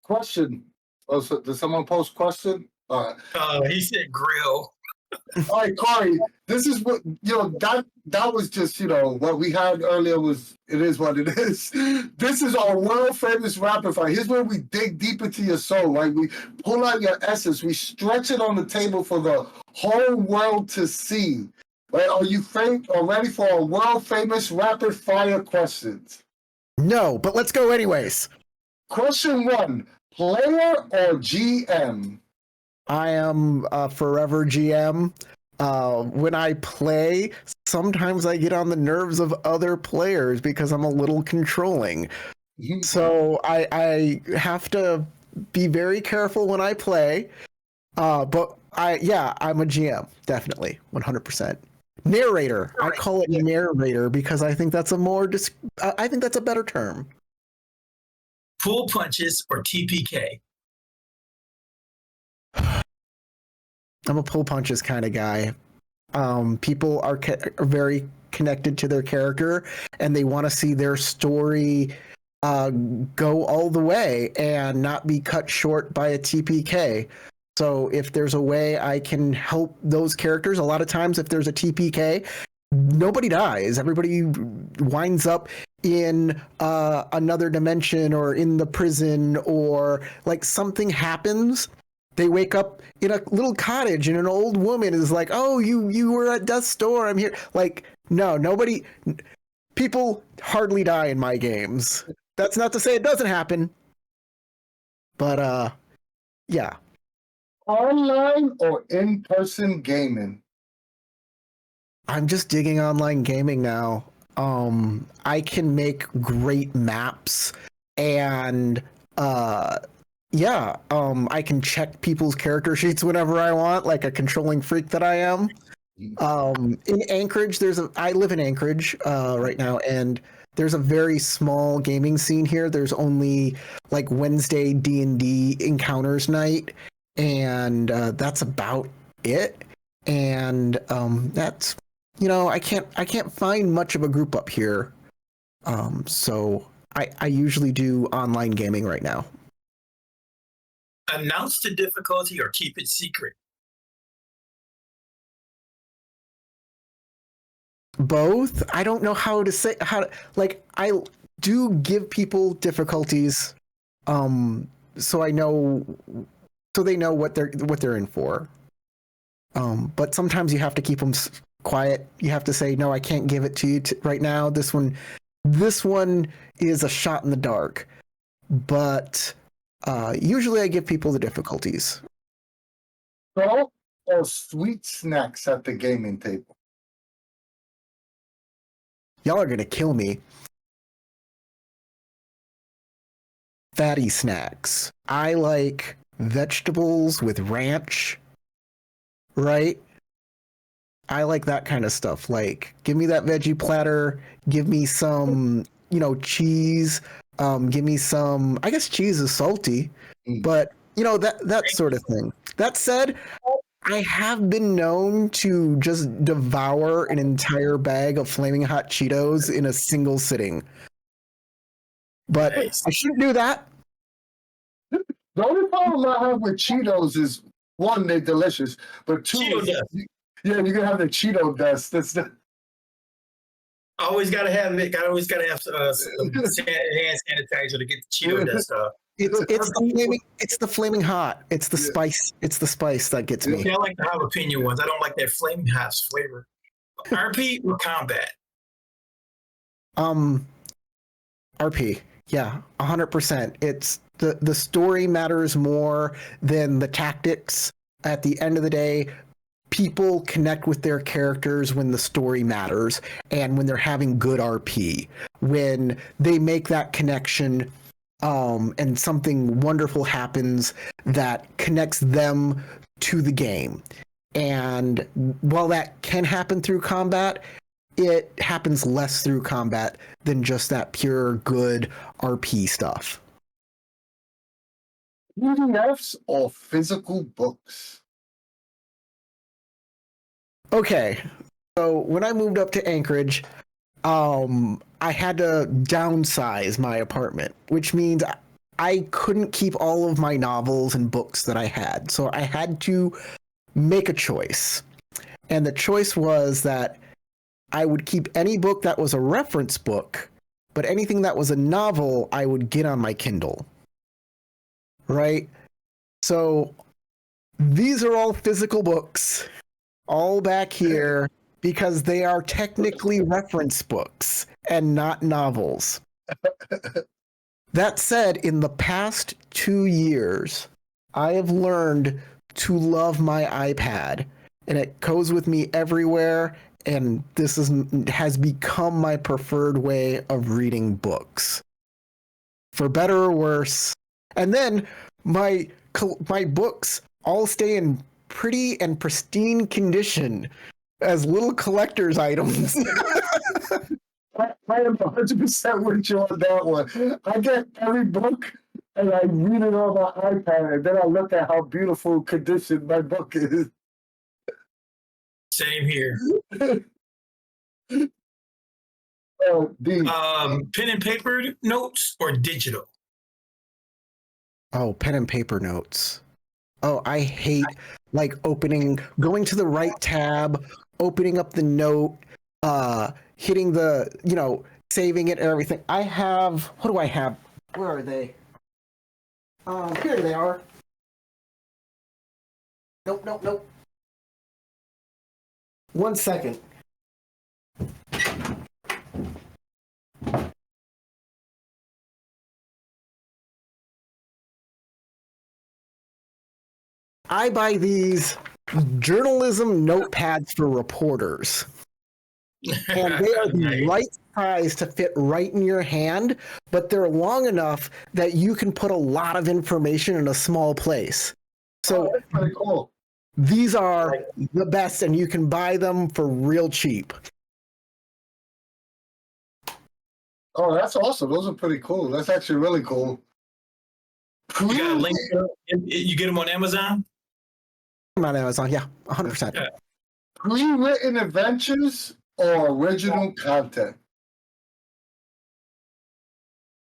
Question. Oh, so did someone post question? He said grill. All right, Corey. This is what that was just what we had earlier was it is what it is. This is our world famous rapid fire. Here's where we dig deep into your soul, right? We pull out your essence. We stretch it on the table for the whole world to see. Right? Are you ready for our world famous rapid fire questions? No, but let's go anyways. Question 1, player or GM? I am forever GM. When I play, sometimes I get on the nerves of other players because I'm a little controlling. So I have to be very careful when I play. But I'm a GM, definitely, 100%. Narrator. I call it narrator because I think that's I think that's a better term. Pull punches or TPK? I'm a pull punches kind of guy. People are very connected to their character, and they want to see their story go all the way and not be cut short by a TPK. So if there's a way I can help those characters, a lot of times if there's a TPK, nobody dies. Everybody winds up in another dimension or in the prison, or like something happens. They wake up in a little cottage and an old woman is like, "Oh, you were at death's door. I'm here." Like, no, nobody. People hardly die in my games. That's not to say it doesn't happen, but yeah. Online or in-person gaming? I'm just digging online gaming now. I can make great maps, and I can check people's character sheets whenever I want, like a controlling freak that I am. In Anchorage, I live in Anchorage right now, and there's a very small gaming scene here. There's only like Wednesday D&D encounters night, and that's about it. And that's I can't find much of a group up here. So I usually do online gaming right now. Announce the difficulty or keep it secret? Both. I don't know how to say I do give people difficulties, so they know what they're in for. But sometimes you have to keep them quiet. You have to say, no, I can't give it to you right now. This one is a shot in the dark. But usually I give people the difficulties. Salt or sweet snacks at the gaming table? Y'all are gonna kill me. Fatty snacks. I like vegetables with ranch, right? I like that kind of stuff. Like, give me that veggie platter. Give me some, cheese. Give me some. I guess cheese is salty, but that sort of thing. That said, I have been known to just devour an entire bag of flaming hot Cheetos in a single sitting. But Nice. I shouldn't do that. The only problem I have with Cheetos is, one, they're delicious, but two, Cheeto dust. you're gonna have the Cheeto dust. That's the Always gotta have it. Always gotta have some hand sanitizer to get the Cheeto dust off. It's the flaming hot. It's the spice. It's the spice that gets me. Yeah, I like the jalapeno ones. I don't like that flaming hot flavor. RP or combat? RP. Yeah, 100%. It's the story matters more than the tactics. At the end of the day, people connect with their characters when the story matters and when they're having good RP. When they make that connection, and something wonderful happens that connects them to the game. And while that can happen through combat, it happens less through combat than just that pure good RP stuff. PDFs or physical books? Okay, so when I moved up to Anchorage, I had to downsize my apartment, which means I couldn't keep all of my novels and books that I had. So I had to make a choice. And the choice was that I would keep any book that was a reference book, but anything that was a novel, I would get on my Kindle. Right? So these are all physical books, all back here, because they are technically reference books and not novels. That said, in the past 2 years, I have learned to love my iPad, and it goes with me everywhere, and this has become my preferred way of reading books, for better or worse. And then my books all stay in pretty and pristine condition as little collector's items. I am 100% with you on that one. I get every book and I read it on my iPad, and then I look at how beautiful condition my book is. Same here. Dean. Pen and paper notes or digital? Oh, pen and paper notes. Oh, I hate going to the right tab, opening up the note, hitting the, saving it and everything. What do I have? Where are they? Here they are. Nope. 1 second. I buy these journalism notepads for reporters. And they are the right size to fit right in your hand, but they're long enough that you can put a lot of information in a small place. So that's pretty cool. These are the best, and you can buy them for real cheap. Oh, that's awesome. Those are pretty cool. That's actually really cool. You got a link? You get them on Amazon? I'm on Amazon, yeah, 100%. Yeah. Pre-written adventures or original content?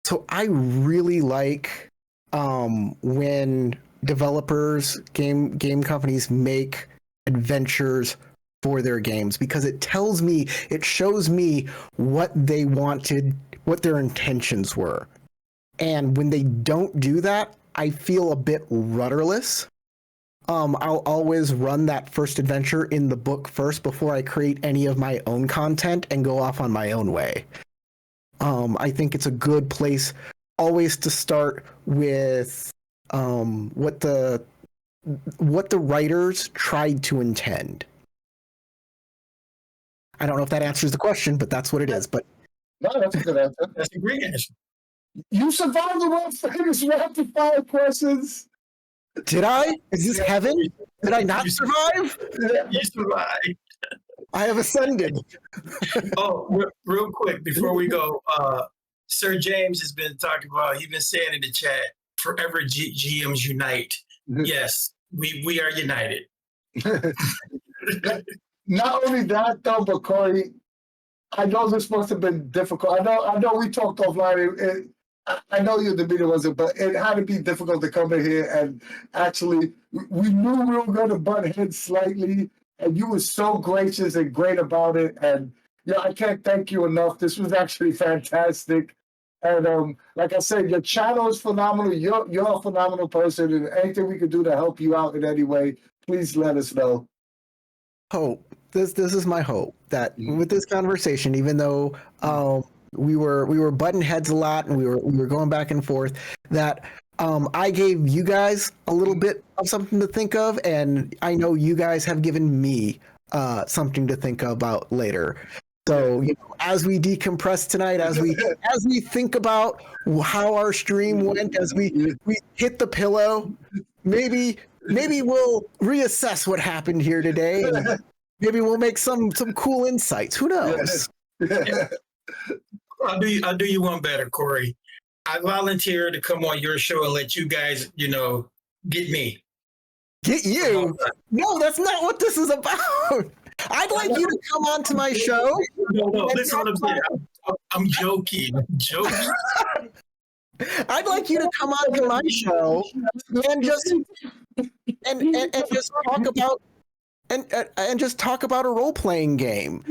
So I really like when developers, game companies make adventures for their games, because it shows me what they wanted, what their intentions were. And when they don't do that, I feel a bit rudderless. I'll always run that first adventure in the book first before I create any of my own content and go off on my own way. I think it's a good place always to start with what the writers tried to intend. I don't know if that answers the question, but that's what it is. But No, that's a good answer. That's a great answer. You survived the world famous rapid fire questions. did I? Is this heaven? Did I not survive? You survived. I have ascended. Oh, real quick before we go, Sir James has been talking about. He's been saying in the chat, "Forever GMs unite." Yes, we are united. Not only that though, but Corey, I know this must have been difficult. I know we talked offline. I know you're the media wasn't, but it had to be difficult to come in here and actually. We knew we were going to butt heads slightly, and you were so gracious and great about it. And yeah, I can't thank you enough. This was actually fantastic. And like I said, your channel is phenomenal. You're a phenomenal person, and anything we could do to help you out in any way, please let us know. Hope. This is my hope that with this conversation, even though we were butting heads a lot and we were going back and forth, that I gave you guys a little bit of something to think of, and I know you guys have given me something to think about later. So as we decompress tonight, as we think about how our stream went, as we hit the pillow, maybe we'll reassess what happened here today. And maybe we'll make some cool insights. Who knows? Yeah. I'll do you one better, Corey. I volunteer to come on your show and let you guys, get me. Get you? No, that's not what this is about. I'd like you to come on to my show. No, listen what I'm saying. I'm joking. I'd like you to come on to my show and just talk about and just talk about a role-playing game.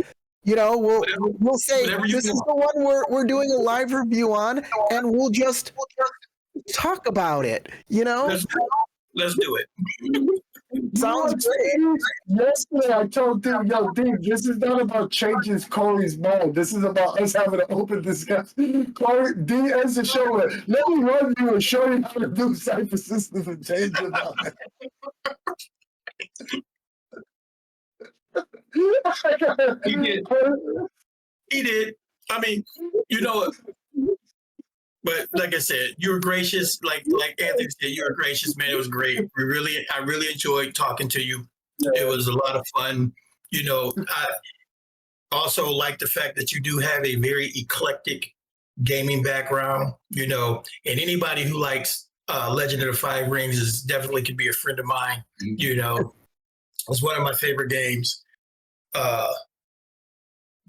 We'll say this is the one we're doing a live review on, and we'll just talk about it. Let's do it. Sounds great. Yesterday I told him, Dean, this is not about changing Corey's mind. This is about us having an open discussion. Corey, Dean ends the show with, let me run you and show you how to do Cypher System and change your mind. He did. I mean, but like I said, you were gracious. Like Anthony said, you were gracious, man. It was great. I really enjoyed talking to you. It was a lot of fun. I also like the fact that you do have a very eclectic gaming background. And anybody who likes Legend of the Five Rings is definitely could be a friend of mine. It's one of my favorite games.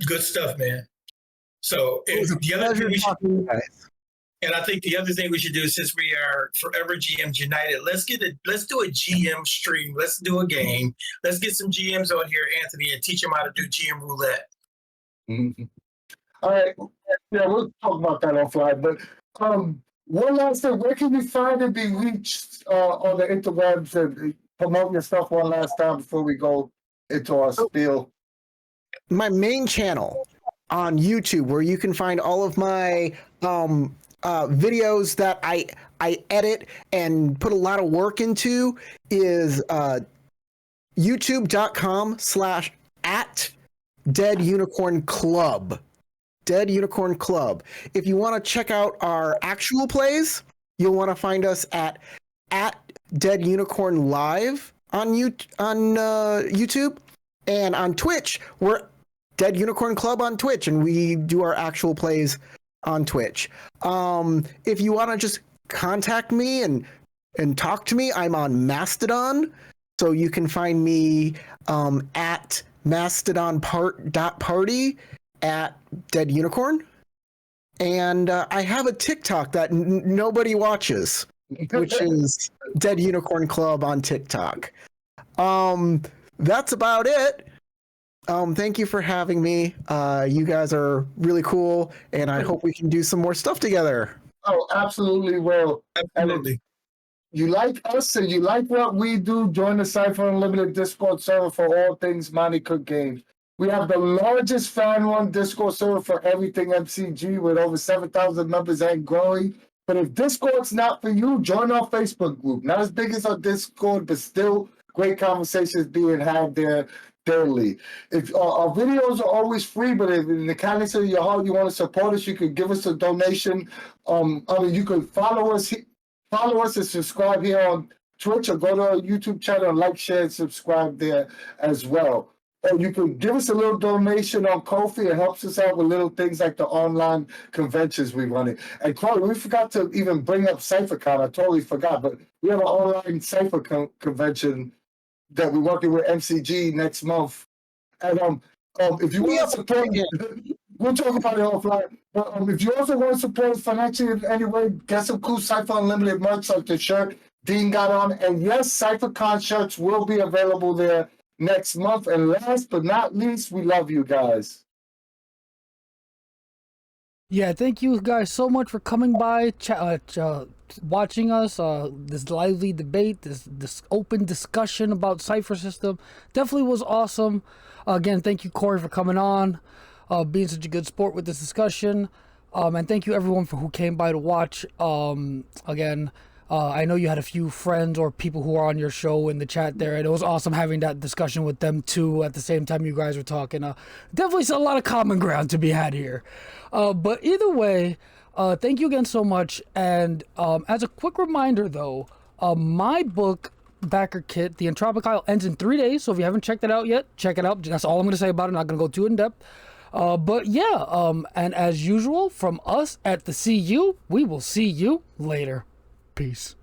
Good stuff, man. So and I think the other thing we should do, since we are Forever GMs United, let's do a GM stream. Let's do a game. Let's get some GMs on here, Anthony, and teach them how to do GM roulette. Mm-hmm. All right. Yeah, we'll talk about that offline. But one last thing, where can we find and be reached on the interwebs, and promote your stuff one last time before we go into our spiel? My main channel on YouTube, where you can find all of my videos that I edit and put a lot of work into, is youtube.com/@deadunicornclub. Dead Unicorn Club. If you want to check out our actual plays, you'll want to find us at Dead Unicorn Live on YouTube, and on Twitch we're Dead Unicorn Club on Twitch, and we do our actual plays on Twitch. If you want to just contact me and talk to me, I'm on Mastodon, so you can find me at mastodon.party at Dead Unicorn, and I have a TikTok that nobody watches, which is Dead Unicorn Club on TikTok. That's about it. Thank you for having me. You guys are really cool, and I hope we can do some more stuff together. Oh, absolutely will. Absolutely. You like us and you like what we do, join the Cypher Unlimited Discord server for all things Monty Cook games. We have the largest fan-run Discord server for everything MCG, with over 7,000 members and growing. But if Discord's not for you, join our Facebook group. Not as big as our Discord, but still great conversations being had there daily. If our videos are always free, but if in the kindness of your heart you want to support us, you can give us a donation. You can follow us and subscribe here on Twitch, or go to our YouTube channel and like, share, and subscribe there as well. you can give us a little donation on Ko-fi. It helps us out with little things like the online conventions we run it. And Corey, we forgot to even bring up CypherCon. I totally forgot, but we have an online Cypher convention that we're working with MCG next month. And if you want to support, we'll talk about it offline. But if you also want to support us financially in any way, get some cool Cypher Unlimited merch like the shirt Dean got on. And yes, CypherCon shirts will be available there next month. And last but not least, we love you guys. Yeah, thank you guys so much for coming by, watching us, this lively debate, this open discussion about Cypher System. Definitely was awesome. Again, thank you, Corey, for coming on, being such a good sport with this discussion. And thank you, everyone, for who came by to watch. Again, I know you had a few friends or people who are on your show in the chat there, and it was awesome having that discussion with them too at the same time you guys were talking. Definitely a lot of common ground to be had here. But either way, thank you again so much. And as a quick reminder, though, my book, Backer Kit, The Entropic Isle, ends in 3 days. So if you haven't checked it out yet, check it out. That's all I'm going to say about it. I'm not going to go too in depth. But yeah, and as usual, from us at the CU, we will see you later. Peace.